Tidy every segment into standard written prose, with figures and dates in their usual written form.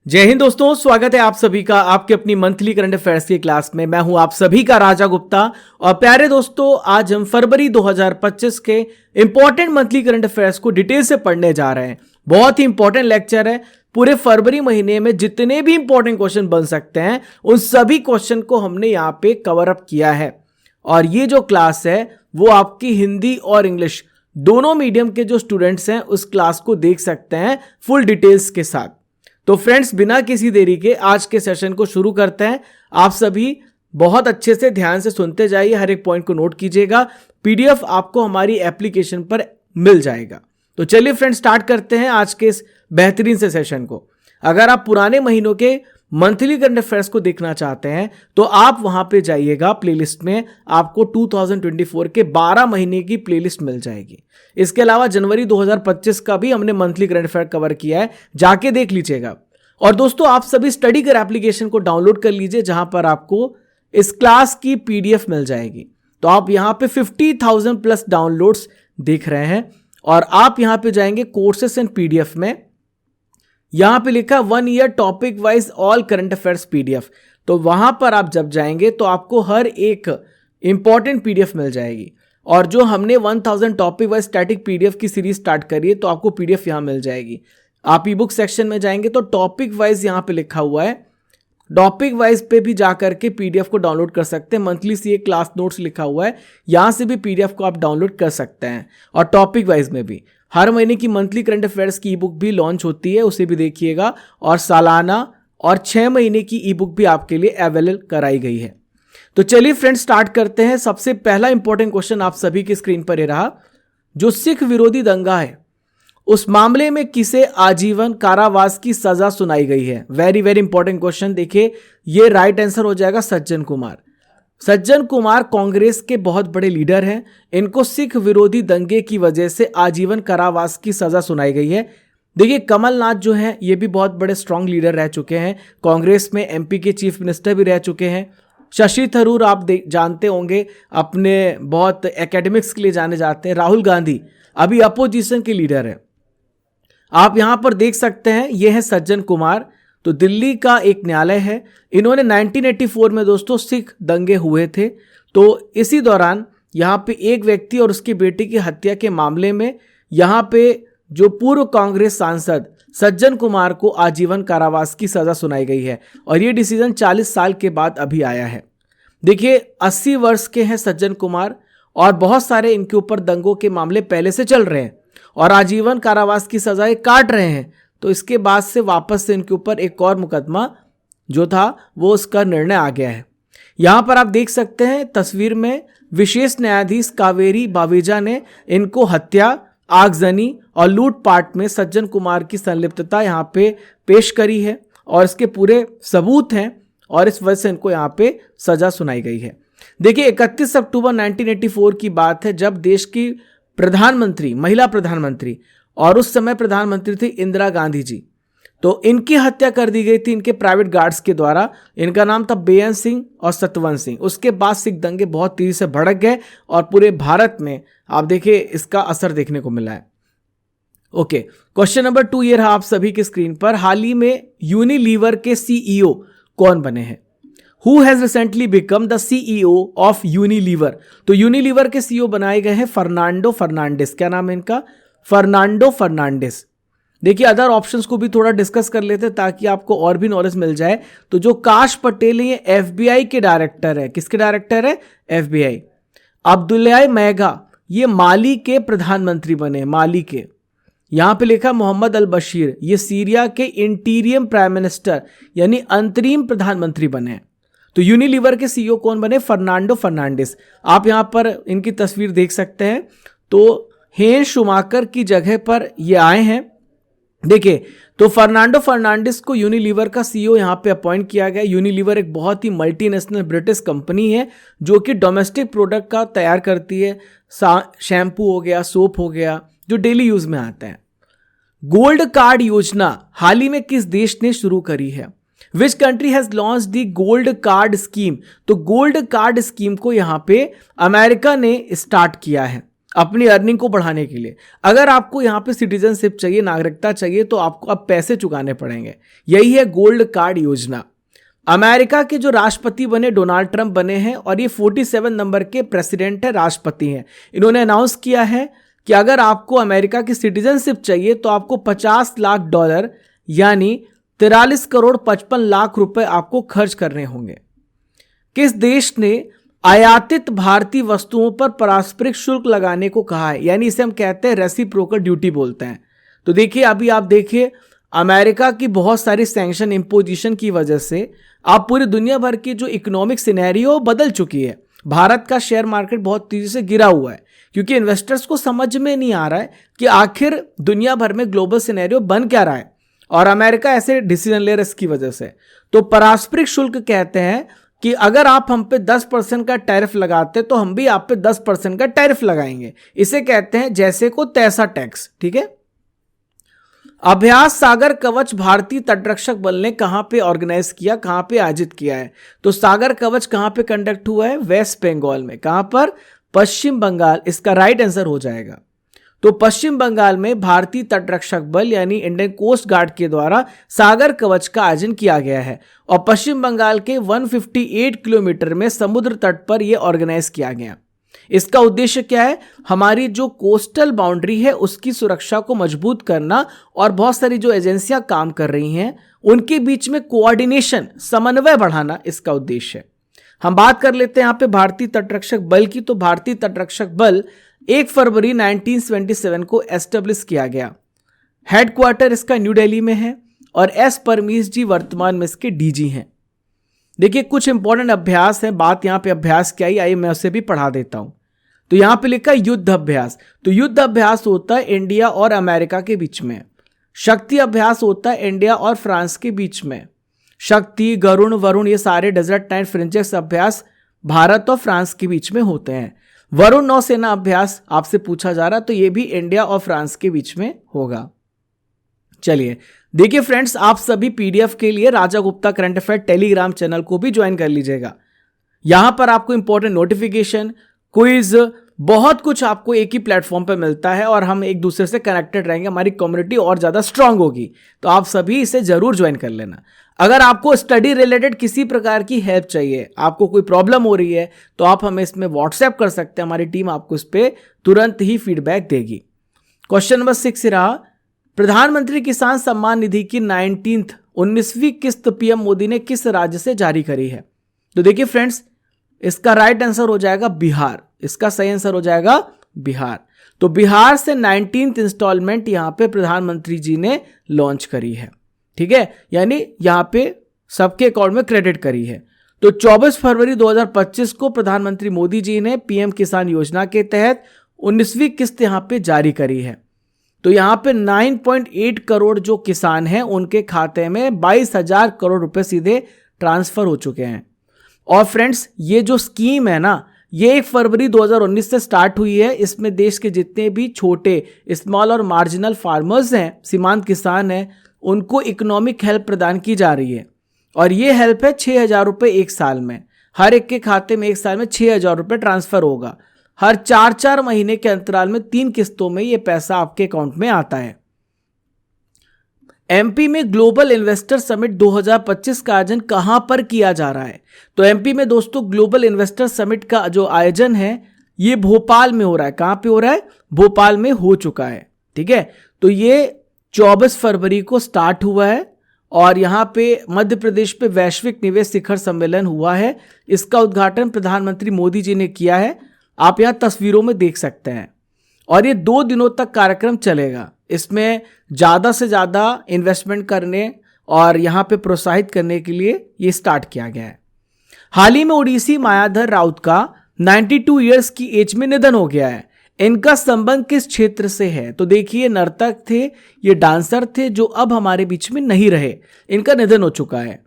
जय हिंद दोस्तों, स्वागत है आप सभी का आपके अपनी मंथली करंट अफेयर्स की क्लास में। मैं हूं आप सभी का राजा गुप्ता। और प्यारे दोस्तों, आज हम फरवरी 2025 के इंपॉर्टेंट मंथली करंट अफेयर्स को डिटेल से पढ़ने जा रहे हैं। बहुत ही इंपॉर्टेंट लेक्चर है। पूरे फरवरी महीने में जितने भी इंपॉर्टेंट क्वेश्चन बन सकते हैं उन सभी क्वेश्चन को हमने यहाँ पे कवर अप किया है। और ये जो क्लास है वो आपकी हिंदी और इंग्लिश दोनों मीडियम के जो स्टूडेंट्स हैं उस क्लास को देख सकते हैं फुल डिटेल्स के साथ। तो फ्रेंड्स, बिना किसी देरी के आज के सेशन को शुरू करते हैं। आप सभी बहुत अच्छे से ध्यान से सुनते जाइए, हर एक पॉइंट को नोट कीजिएगा। पीडीएफ आपको हमारी एप्लीकेशन पर मिल जाएगा। तो चलिए फ्रेंड्स, स्टार्ट करते हैं आज के इस बेहतरीन से सेशन को। अगर आप पुराने महीनों के मंथली करंट अफेयर्स को देखना चाहते हैं तो आप वहां पे जाइएगा। प्लेलिस्ट में आपको 2024 के 12 महीने की प्लेलिस्ट मिल जाएगी। इसके अलावा जनवरी 2025 का भी हमने मंथली करंट अफेयर कवर किया है, जाके देख लीजिएगा। और दोस्तों, आप सभी स्टडी कर एप्लीकेशन को डाउनलोड कर लीजिए, जहां पर आपको इस क्लास की पीडीएफ मिल जाएगी। तो आप यहां पे 50,000 प्लस डाउनलोड्स देख रहे हैं। और आप यहां पे जाएंगे कोर्सेस एंड पीडीएफ में, यहां पे लिखा 1 year topic wise all current affairs PDF. तो वहां पर आप जब जाएंगे तो आपको हर एक इंपॉर्टेंट पीडीएफ मिल जाएगी। और जो हमने 1000 टॉपिक वाइज स्टैटिक पीडीएफ की सीरीज स्टार्ट करी है, तो आपको पीडीएफ यहां मिल जाएगी। आप ई बुक सेक्शन में जाएंगे तो टॉपिक वाइज यहां पे लिखा हुआ है, टॉपिक वाइज पे भी जाकर के पीडीएफ को डाउनलोड कर सकते हैं। मंथली सीए क्लास नोट्स लिखा हुआ है, यहां से भी पीडीएफ को आप डाउनलोड कर सकते हैं। और टॉपिक वाइज में भी हर महीने की मंथली करंट अफेयर्स की ई बुक भी लॉन्च होती है, उसे भी देखिएगा। और सालाना और 6 महीने की ई बुक भी आपके लिए अवेलेबल कराई गई है। तो चलिए फ्रेंड्स, स्टार्ट करते हैं। सबसे पहला इंपॉर्टेंट क्वेश्चन आप सभी की स्क्रीन पर ये रहा। जो सिख विरोधी दंगा है उस मामले में किसे आजीवन कारावास की सजा सुनाई गई है? Very very important question. देखिए, ये राइट आंसर हो जाएगा सज्जन कुमार। सज्जन कुमार कांग्रेस के बहुत बड़े लीडर हैं। इनको सिख विरोधी दंगे की वजह से आजीवन कारावास की सजा सुनाई गई है। देखिए, कमलनाथ जो हैं ये भी बहुत बड़े स्ट्रांग लीडर रह चुके हैं। कांग्रेस में एमपी के चीफ मिनिस्टर भी रह चुके हैं। शशि थरूर आप जानते होंगे, अपने बहुत एकेडमिक्स के लिए जाने जाते हैं। राहुल गांधी अभी अपोजिशन के लीडर है। आप यहां पर देख सकते हैं, ये है सज्जन कुमार। तो दिल्ली का एक न्यायालय है, इन्होंने 1984 में दोस्तों सिख दंगे हुए थे। तो इसी दौरान यहां पे एक व्यक्ति और उसकी बेटी की हत्या के मामले में यहां पे जो पूर्व कांग्रेस सांसद सज्जन कुमार को आजीवन कारावास की सजा सुनाई गई है। और ये डिसीजन 40 साल के बाद अभी आया है। देखिए, 80 वर्ष के हैं सज्जन कुमार और बहुत सारे इनके ऊपर दंगों के मामले पहले से चल रहे हैं और आजीवन कारावास की सजाएं काट रहे हैं। तो इसके बाद से वापस से इनके ऊपर एक और मुकदमा जो था वो उसका निर्णय आ गया है। यहां पर आप देख सकते हैं तस्वीर में, विशेष न्यायाधीश कावेरी बावेजा ने इनको हत्या, आगजनी और लूटपाट में सज्जन कुमार की संलिप्तता यहां पे पेश करी है और इसके पूरे सबूत हैं और इस वजह से इनको यहां पे सजा सुनाई गई है। देखिए, 31 अक्टूबर 1984 की बात है, जब देश की प्रधानमंत्री, महिला प्रधानमंत्री, और उस समय प्रधानमंत्री थी इंदिरा गांधी जी। तो इनकी हत्या कर दी गई थी इनके प्राइवेट गार्ड्स के द्वारा। इनका नाम था बेअंत सिंह और सतवंत सिंह। उसके बाद सिख दंगे बहुत तेजी से भड़क गए और पूरे भारत में आप देखिए इसका असर देखने को मिला है। ओके, क्वेश्चन नंबर 2 ये रहा आप सभी की स्क्रीन पर। हाल ही में यूनिलीवर के सीईओ कौन बने हैं? Who has recently become the CEO of Unilever? तो यूनिलीवर के सीईओ बनाए गए हैं फर्नांडो फर्नांडिस। क्या नाम है इनका? फर्नांडो फर्नांडिस। देखिए, अदर ऑप्शंस को भी थोड़ा डिस्कस कर लेते हैं ताकि आपको और भी नॉलेज मिल जाए। तो जो काश पटेल है ये एफबीआई के डायरेक्टर है। किसके डायरेक्टर है? एफबीआई। अब्दुल्लाह मैगा ये माली के प्रधानमंत्री बने, माली के। यहां पे लिखा मोहम्मद अल बशीर ये सीरिया के इंटीरियम प्राइम मिनिस्टर यानी अंतरिम प्रधानमंत्री बने। तो यूनिलीवर के सीईओ कौन बने? फर्नांडो फर्नांडिस। आप यहां पर इनकी तस्वीर देख सकते हैं। तो हेन शुमाकर की जगह पर ये आए हैं। देखिए, तो फर्नांडो फर्नांडिस को यूनिलीवर का सीईओ यहां पे अपॉइंट किया गया। यूनिलीवर एक बहुत ही मल्टीनेशनल ब्रिटिश कंपनी है जो कि डोमेस्टिक प्रोडक्ट का तैयार करती है। शैम्पू हो गया, सोप हो गया, जो डेली यूज में आता है। गोल्ड कार्ड योजना हाल ही में किस देश ने शुरू करी है? Which country has launch the gold card scheme? तो गोल्ड कार्ड स्कीम को यहां पे अमेरिका ने स्टार्ट किया है। अपनी अर्निंग को बढ़ाने के लिए। अगर आपको यहाँ पे सिटीजनशिप चाहिए, नागरिकता चाहिए, तो आपको अब पैसे चुकाने पड़ेंगे। यही है गोल्ड कार्ड योजना। अमेरिका के जो राष्ट्रपति बने डोनाल्ड ट्रंप बने हैं और ये 47 नंबर के प्रेसिडेंट है, राष्ट्रपति हैं। इन्होंने अनाउंस किया है कि अगर आपको अमेरिका की सिटीजनशिप चाहिए तो आपको $50 लाख यानी 43 करोड़ 55 लाख रुपए आपको खर्च करने होंगे। किस देश ने आयातित भारतीय वस्तुओं पर पारस्परिक शुल्क लगाने को कहा है, यानी इसे हम कहते हैं रेसिप्रोकल ड्यूटी बोलते हैं। तो देखिए, अभी आप देखिए अमेरिका की बहुत सारी सैंक्शन इम्पोजिशन की वजह से आप पूरी दुनिया भर की जो इकोनॉमिक सिनेरियो बदल चुकी है। भारत का शेयर मार्केट बहुत तेजी से गिरा हुआ है क्योंकि इन्वेस्टर्स को समझ में नहीं आ रहा है कि आखिर दुनिया भर में ग्लोबल सिनेरियो बन क्या रहा है, और अमेरिका ऐसे डिसीजन ले रहा है इसकी वजह से। तो पारस्परिक शुल्क कहते हैं कि अगर आप हम पे 10% का टैरिफ लगाते तो हम भी आप पे 10% का टैरिफ लगाएंगे। इसे कहते हैं जैसे को तैसा टैक्स। ठीक है। अभ्यास सागर कवच भारतीय तटरक्षक बल ने कहां पे ऑर्गेनाइज किया, कहां पे आयोजित किया है? तो सागर कवच कहां पे कंडक्ट हुआ है? वेस्ट बंगाल में। कहां पर? पश्चिम बंगाल। इसका राइट आंसर हो जाएगा। तो पश्चिम बंगाल में भारतीय तटरक्षक बल यानी इंडियन कोस्ट गार्ड के द्वारा सागर कवच का आयोजन किया गया है और पश्चिम बंगाल के 158 किलोमीटर में समुद्र तट पर यह ऑर्गेनाइज किया गया। इसका उद्देश्य क्या है? हमारी जो कोस्टल बाउंड्री है उसकी सुरक्षा को मजबूत करना और बहुत सारी जो एजेंसियां काम कर रही हैं उनके बीच में कोऑर्डिनेशन, समन्वय बढ़ाना इसका उद्देश्य है। हम बात कर लेते हैं यहां पे भारतीय तटरक्षक बल की। तो भारतीय तटरक्षक बल 1 फरवरी 1927 को एस्टेब्लिश किया गया। हेडक्वार्टर इसका न्यू दिल्ली में है और एस परमीश जी वर्तमान में इसके डीजी हैं। देखिए, कुछ इंपॉर्टेंट अभ्यास है। बात यहां पे अभ्यास क्या आई, आइए मैं उसे भी पढ़ा देता हूं। तो यहां पे लिखा है युद्ध अभ्यास। तो युद्ध अभ्यास होता है इंडिया और अमेरिका के बीच में। शक्ति अभ्यास होता है इंडिया और फ्रांस के बीच में। शक्ति, गरुण, वरुण ये सारे डेजर्ट नाइट फ्रेंचेस अभ्यास भारत और फ्रांस के बीच में होते हैं। वरुण नौसेना अभ्यास आपसे पूछा जा रहा, तो ये भी इंडिया और फ्रांस के बीच में होगा। चलिए देखिए फ्रेंड्स, आप सभी पीडीएफ के लिए Raja Gupta current affair Telegram channel को भी ज्वाइन कर लीजिएगा। यहां पर आपको इंपॉर्टेंट नोटिफिकेशन, क्विज, बहुत कुछ आपको एक ही प्लेटफॉर्म पर मिलता है और हम एक दूसरे से कनेक्टेड रहेंगे। हमारी कम्युनिटी और ज्यादा स्ट्रांग होगी, तो आप सभी इसे जरूर ज्वाइन कर लेना। अगर आपको स्टडी रिलेटेड किसी प्रकार की हेल्प चाहिए, आपको कोई प्रॉब्लम हो रही है, तो आप हमें इसमें व्हाट्सएप कर सकते हैं। हमारी टीम आपको इस पर तुरंत ही फीडबैक देगी। क्वेश्चन नंबर 6 रहा, प्रधानमंत्री किसान सम्मान निधि की 19वीं किस्त पीएम मोदी ने किस राज्य से जारी करी है? तो देखिए फ्रेंड्स, इसका राइट आंसर हो जाएगा बिहार। इसका सही आंसर हो जाएगा बिहार। तो बिहार से 19th इंस्टॉलमेंट यहां पे प्रधानमंत्री जी ने लॉन्च करी है। ठीक है, यानी यहां पे सबके अकाउंट में क्रेडिट करी है। तो 24 फरवरी 2025 को प्रधानमंत्री मोदी जी ने पीएम किसान योजना के तहत 19वीं किस्त यहां पे जारी करी है। तो यहां पे 9.8 करोड़ जो किसान हैं उनके खाते में 22,000 करोड़ रुपए सीधे ट्रांसफर हो चुके हैं। और फ्रेंड्स, ये जो स्कीम है ना, ये 1 फरवरी 2019 से स्टार्ट हुई है। इसमें देश के जितने भी छोटे, स्मॉल और मार्जिनल फार्मर्स हैं, सीमांत किसान हैं, उनको इकोनॉमिक हेल्प प्रदान की जा रही है। और ये हेल्प है 6,000 रुपये एक साल में। हर एक के खाते में एक साल में 6,000 रुपये ट्रांसफर होगा। हर 4-4 महीने के अंतराल में 3 किस्तों में ये पैसा आपके अकाउंट में आता है। एमपी में ग्लोबल इन्वेस्टर समिट 2025 का आयोजन कहां पर किया जा रहा है? तो एमपी में दोस्तों ग्लोबल इन्वेस्टर समिट का जो आयोजन है ये भोपाल में हो रहा है। कहां पे हो रहा है? भोपाल में हो चुका है। ठीक है, तो ये 24 फरवरी को स्टार्ट हुआ है और यहां पे मध्य प्रदेश पे वैश्विक निवेश शिखर सम्मेलन हुआ है। इसका उद्घाटन प्रधानमंत्री मोदी जी ने किया है। आप यहां तस्वीरों में देख सकते हैं। और ये 2 दिनों तक कार्यक्रम चलेगा। इसमें ज़्यादा से ज़्यादा इन्वेस्टमेंट करने और यहाँ पे प्रोत्साहित करने के लिए ये स्टार्ट किया गया है। हाल ही में ओडिसी मायाधर राउत का 92 ईयर्स की एज में निधन हो गया है। इनका संबंध किस क्षेत्र से है? तो देखिए, नर्तक थे, ये डांसर थे जो अब हमारे बीच में नहीं रहे। इनका निधन हो चुका है।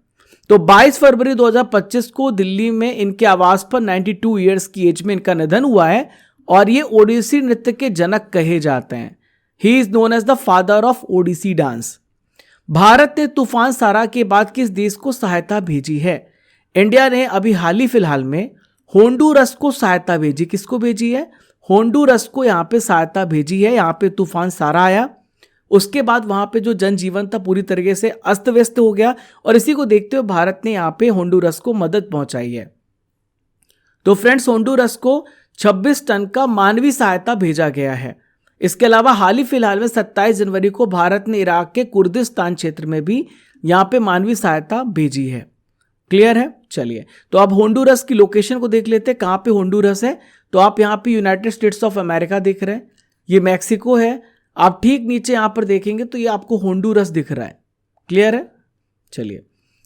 तो 22 फरवरी 2025 को दिल्ली में इनके आवास पर 92 ईयर्स की एज में इनका निधन हुआ है और ये ओडिसी नृत्य के जनक कहे जाते हैं। He is known as the father of Odissi dance. Bharat ने तूफान सारा के बाद किस देश को सहायता भेजी है? इंडिया ने अभी हाल ही फिलहाल में होंडुरस को सहायता भेजी। किसको भेजी है? होंडुरस को यहाँ पे सहायता भेजी है। यहाँ पे तूफान सारा आया, उसके बाद वहां पे जो जनजीवन था पूरी तरीके से अस्त व्यस्त हो गया और इसी को देखते हुए भारत ने यहाँ पे होंडुरस को मदद पहुंचाई है। तो फ्रेंड्स, होंडुरस को 26 टन का मानवीय सहायता भेजा गया है। इसके अलावा हाल ही फिलहाल में 27 जनवरी को भारत ने इराक के कुर्दिस्तान क्षेत्र में भी यहाँ पे मानवीय सहायता भेजी है। क्लियर है? चलिए, तो अब होंडुरस की लोकेशन को देख लेते हैं। कहाँ पे होंडुरस है? तो आप यहाँ पे यूनाइटेड स्टेट्स ऑफ अमेरिका देख रहे हैं, ये मैक्सिको है। आप ठीक नीचे यहां पर देखेंगे तो ये आपको होंडुरस दिख रहा है। क्लियर है? चलिए,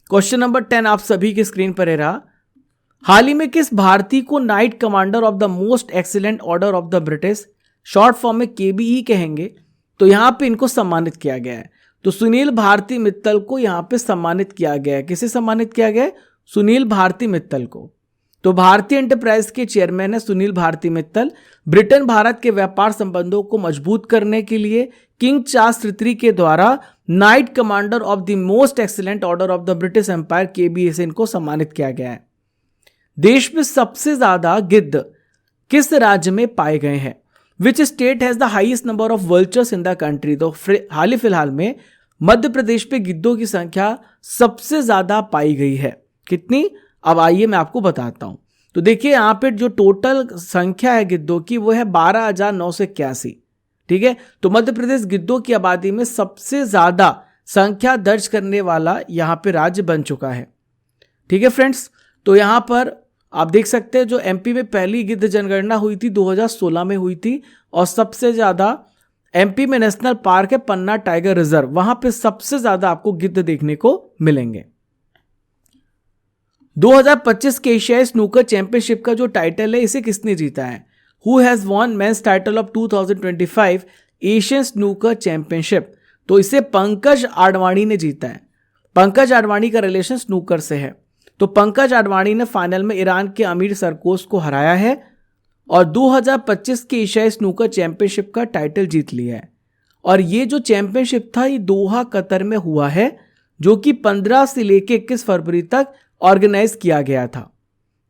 क्वेश्चन नंबर 10 आप सभी की स्क्रीन पर है रहा। हाल ही में किस भारतीय को night Commander of the Most Excellent Order of the British, short form में केबीई कहेंगे, तो यहां पे इनको सम्मानित किया गया है। तो सुनील भारती मित्तल को यहां पे सम्मानित किया गया है। किसे सम्मानित किया गया है? सुनील भारती मित्तल को। तो भारतीय एंटरप्राइज के चेयरमैन है सुनील भारती मित्तल। ब्रिटेन भारत के व्यापार संबंधों को मजबूत करने के लिए किंग चार्ल्स III के द्वारा Knight Commander of the Most Excellent Order of the British Empire KBE से इनको सम्मानित किया गया है। देश में सबसे ज्यादा गिद्ध किस राज्य में पाए गए हैं? Which state has the highest number of vultures in the country? तो हाल ही फिलहाल में मध्य प्रदेश पे गिद्धों की संख्या सबसे ज्यादा पाई गई है। कितनी? अब आइए मैं आपको बताता हूं। तो देखिए, यहां पे जो टोटल संख्या है गिद्धों की वो है 12,981। ठीक है, तो मध्य प्रदेश गिद्धों की आबादी में सबसे ज्यादा संख्या दर्ज करने वाला यहां पे राज्य बन चुका है। ठीक है फ्रेंड्स, तो यहां पर आप देख सकते हैं जो एमपी में पहली गिद्ध जनगणना हुई थी 2016 में हुई थी और सबसे ज्यादा एमपी में नेशनल पार्क है पन्ना टाइगर रिजर्व, वहां पे सबसे ज्यादा आपको गिद्ध देखने को मिलेंगे। 2025 के एशियाई स्नूकर चैंपियनशिप का जो टाइटल है इसे किसने जीता है? Who has won men's title of 2025 Asian snooker championship? तो इसे पंकज आडवाणी ने जीता है। पंकज आडवाणी का रिलेशन स्नूकर से है। तो पंकज आडवाणी ने फाइनल में ईरान के अमीर सरकोस को हराया है और 2025 के एशियाई स्नूकर चैंपियनशिप का टाइटल जीत लिया है। और ये जो चैंपियनशिप था ये दोहा कतर में हुआ है, जो कि 15 से लेकर 21 फरवरी तक ऑर्गेनाइज किया गया था।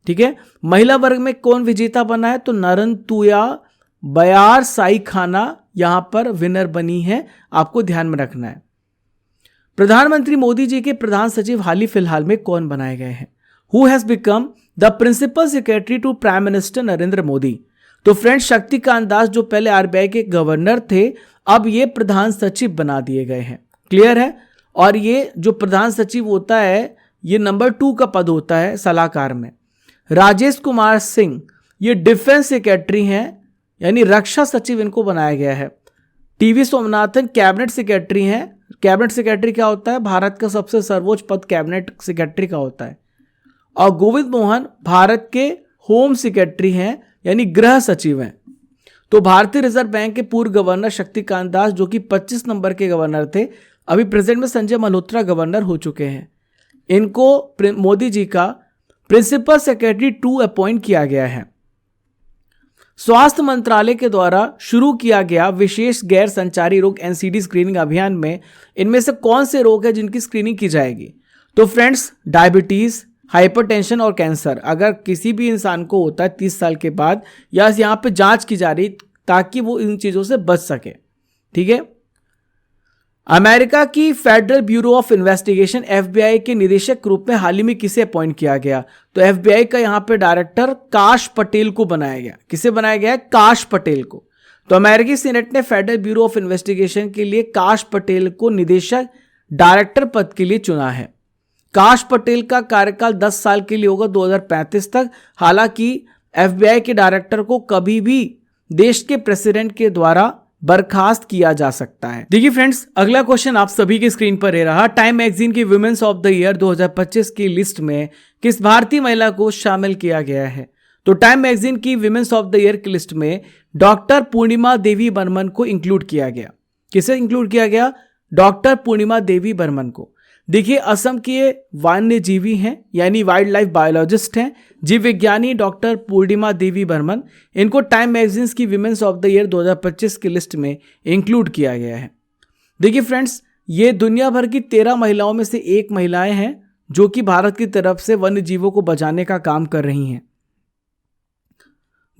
ठीक है, महिला वर्ग में कौन विजेता बना है? तो नरनतुया बयार साई खाना यहां पर विनर बनी है, आपको ध्यान में रखना है। प्रधानमंत्री मोदी जी के प्रधान सचिव हाल ही फिलहाल में कौन बनाए गए हैं? Who has become the principal secretary to prime minister Narendra Modi? So friends, Shaktikanta Das जो पहले आरबीआई के गवर्नर थे अब ये प्रधान सचिव बना दिए गए हैं। क्लियर है? और ये जो प्रधान सचिव होता है ये नंबर 2 का पद होता है सलाहकार में। राजेश कुमार सिंह ये डिफेंस सेक्रेटरी हैं, यानी रक्षा सचिव इनको बनाया गया है। टीवी सोमनाथन कैबिनेट सेक्रेटरी हैं। कैबिनेट सेक्रेटरी क्या होता है? भारत का सबसे सर्वोच्च पद कैबिनेट सेक्रेटरी का होता है। और गोविंद मोहन भारत के होम सेक्रेटरी हैं, यानी गृह सचिव हैं। तो भारतीय रिजर्व बैंक के पूर्व गवर्नर शक्तिकांत दास जो कि 25 नंबर के गवर्नर थे, अभी प्रेजेंट में संजय मल्होत्रा गवर्नर हो चुके हैं। इनको मोदी जी का प्रिंसिपल सेक्रेटरी 2 अपॉइंट किया गया है। स्वास्थ्य मंत्रालय के द्वारा शुरू किया गया विशेष गैर संचारी रोग एनसीडी स्क्रीनिंग अभियान में इनमें से कौन से रोग है जिनकी स्क्रीनिंग की जाएगी? तो फ्रेंड्स, डायबिटीज, हाइपरटेंशन और कैंसर अगर किसी भी इंसान को होता है 30 साल के बाद, या यहाँ पे जांच की जा रही ताकि वो इन चीजों से बच सके। ठीक है, अमेरिका की federal bureau of investigation FBI के निदेशक के रूप में हाल ही में किसे अपॉइंट किया गया? तो एफबीआई का यहां पे डायरेक्टर काश पटेल को बनाया गया। किसे बनाया गया है? काश पटेल को। तो अमेरिकी सीनेट ने फेडरल ब्यूरो ऑफ इन्वेस्टिगेशन के लिए काश पटेल को निदेशक डायरेक्टर पद के लिए चुना है। काश पटेल का कार्यकाल 10 साल के लिए होगा, 2035 तक। हालांकि एफबीआई के डायरेक्टर को कभी भी देश के प्रेसिडेंट के द्वारा बर्खास्त किया जा सकता है। देखिए फ्रेंड्स, अगला क्वेश्चन आप सभी की स्क्रीन पर रहा। टाइम मैगजीन की वुमेन्स ऑफ द ईयर 2025 की लिस्ट में किस भारतीय महिला को शामिल किया गया है? तो टाइम मैगजीन की वुमेन्स ऑफ द ईयर की लिस्ट में डॉक्टर पूर्णिमा देवी बर्मन को इंक्लूड किया गया। किसे इंक्लूड किया गया? डॉक्टर पूर्णिमा देवी बर्मन को। देखिए, असम के वन्य जीवी हैं, यानी वाइल्ड लाइफ बायोलॉजिस्ट हैं, जीव विज्ञानी डॉक्टर पूर्णिमा देवी बर्मन। इनको टाइम मैगजीन्स की विमेंस ऑफ द ईयर 2025 की लिस्ट में इंक्लूड किया गया है। देखिए फ्रेंड्स, ये दुनिया भर की 13 महिलाओं में से एक महिलाएं हैं जो कि भारत की तरफ से वन्य जीवों को बचाने का काम कर रही हैं।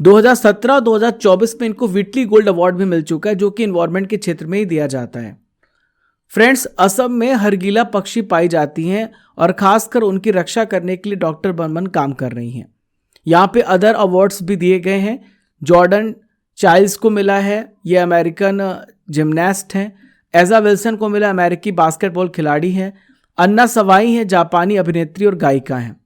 2017 2024 में इनको व्हिटली गोल्ड अवार्ड भी मिल चुका है, जो कि इन्वायरमेंट के क्षेत्र में ही दिया जाता है। फ्रेंड्स, असम में हरगिला पक्षी पाई जाती हैं और खासकर उनकी रक्षा करने के लिए डॉक्टर बर्मन काम कर रही हैं। यहाँ पे अदर अवार्ड्स भी दिए गए हैं। जॉर्डन चाइल्ड्स को मिला है, ये अमेरिकन जिमनास्ट हैं। एजा विल्सन को मिला, अमेरिकी बास्केटबॉल खिलाड़ी हैं। अन्ना सवाई हैं, जापानी अभिनेत्री और गायिका हैं।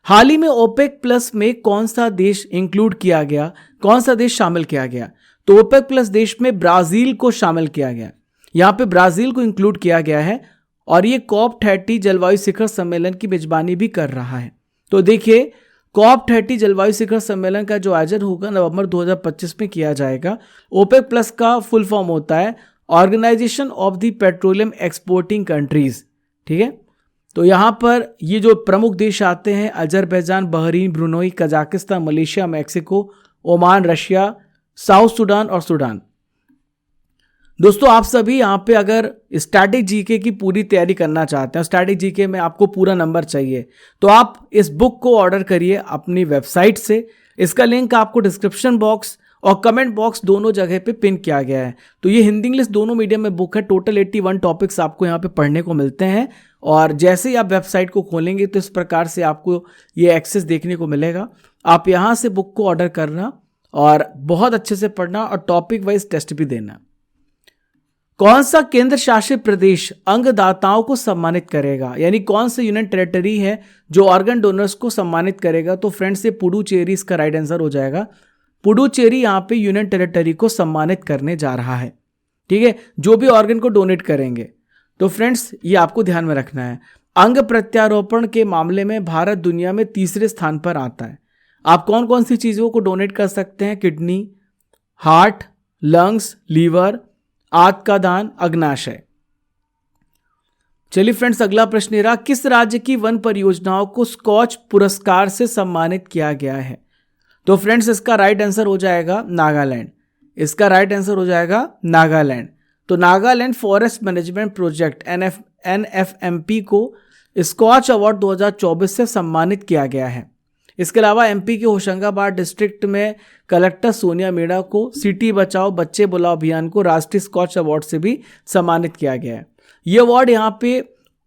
हाल ही में ओपेक प्लस में कौन सा देश इंक्लूड किया गया, कौन सा देश शामिल किया गया? तो ओपेक प्लस देश में ब्राजील को शामिल किया गया। यहाँ पे ब्राजील को इंक्लूड किया गया है और ये COP30 जलवायु शिखर सम्मेलन की मेजबानी भी कर रहा है। तो देखिए, COP30 जलवायु शिखर सम्मेलन का जो आयोजन होगा नवंबर 2025 में किया जाएगा। ओपेक प्लस का फुल फॉर्म होता है organization of the petroleum exporting countries. ठीक है, तो यहाँ पर ये जो प्रमुख देश आते हैं, Azerbaijan, Bahrain, Brunei, Kazakhstan, Malaysia, Mexico, Oman, Russia, south Sudan और सूडान। दोस्तों, आप सभी यहाँ पे अगर स्टैटिक जीके की पूरी तैयारी करना चाहते हैं, स्टैटिक जीके में आपको पूरा नंबर चाहिए, तो आप इस बुक को ऑर्डर करिए अपनी वेबसाइट से। इसका लिंक आपको डिस्क्रिप्शन बॉक्स और कमेंट बॉक्स दोनों जगह पे पिन किया गया है। तो ये हिंदी इंग्लिश दोनों मीडियम में बुक है। टोटल 81 टॉपिक्स आपको यहाँ पे पढ़ने को मिलते हैं और जैसे ही आप वेबसाइट को खोलेंगे तो इस प्रकार से आपको ये एक्सेस देखने को मिलेगा। आप यहाँ से बुक को ऑर्डर करना और बहुत अच्छे से पढ़ना और टॉपिक वाइज टेस्ट भी देना। कौन सा केंद्र शासित प्रदेश अंगदाताओं को सम्मानित करेगा, यानी कौन सा यूनियन टेरिटरी है जो ऑर्गन डोनर्स को सम्मानित करेगा? तो फ्रेंड्स, ये पुडुचेरी इसका राइट आंसर हो जाएगा। पुडुचेरी यहाँ पे यूनियन टेरिटरी को सम्मानित करने जा रहा है। ठीक है, जो भी ऑर्गन को डोनेट करेंगे। तो फ्रेंड्स, ये आपको ध्यान में रखना है। अंग प्रत्यारोपण के मामले में भारत दुनिया में तीसरे स्थान पर आता है। आप कौन कौन सी चीजों को डोनेट कर सकते हैं? किडनी, हार्ट, लंग्स, लीवर, आंत का दान, अग्नाशय। चलिए फ्रेंड्स, अगला प्रश्न ये रहा, किस राज्य की वन परियोजनाओं को स्कॉच पुरस्कार से सम्मानित किया गया है? तो फ्रेंड्स, इसका राइट आंसर हो जाएगा नागालैंड। इसका राइट आंसर हो जाएगा नागालैंड। तो Nagaland forest management project NFMP को स्कॉच अवार्ड 2024 से सम्मानित किया गया है। इसके अलावा MP के होशंगाबाद डिस्ट्रिक्ट में कलेक्टर सोनिया मीणा को सिटी बचाओ बच्चे बुलाओ अभियान को राष्ट्रीय स्कॉच अवार्ड से भी सम्मानित किया गया है। ये अवार्ड यहाँ पे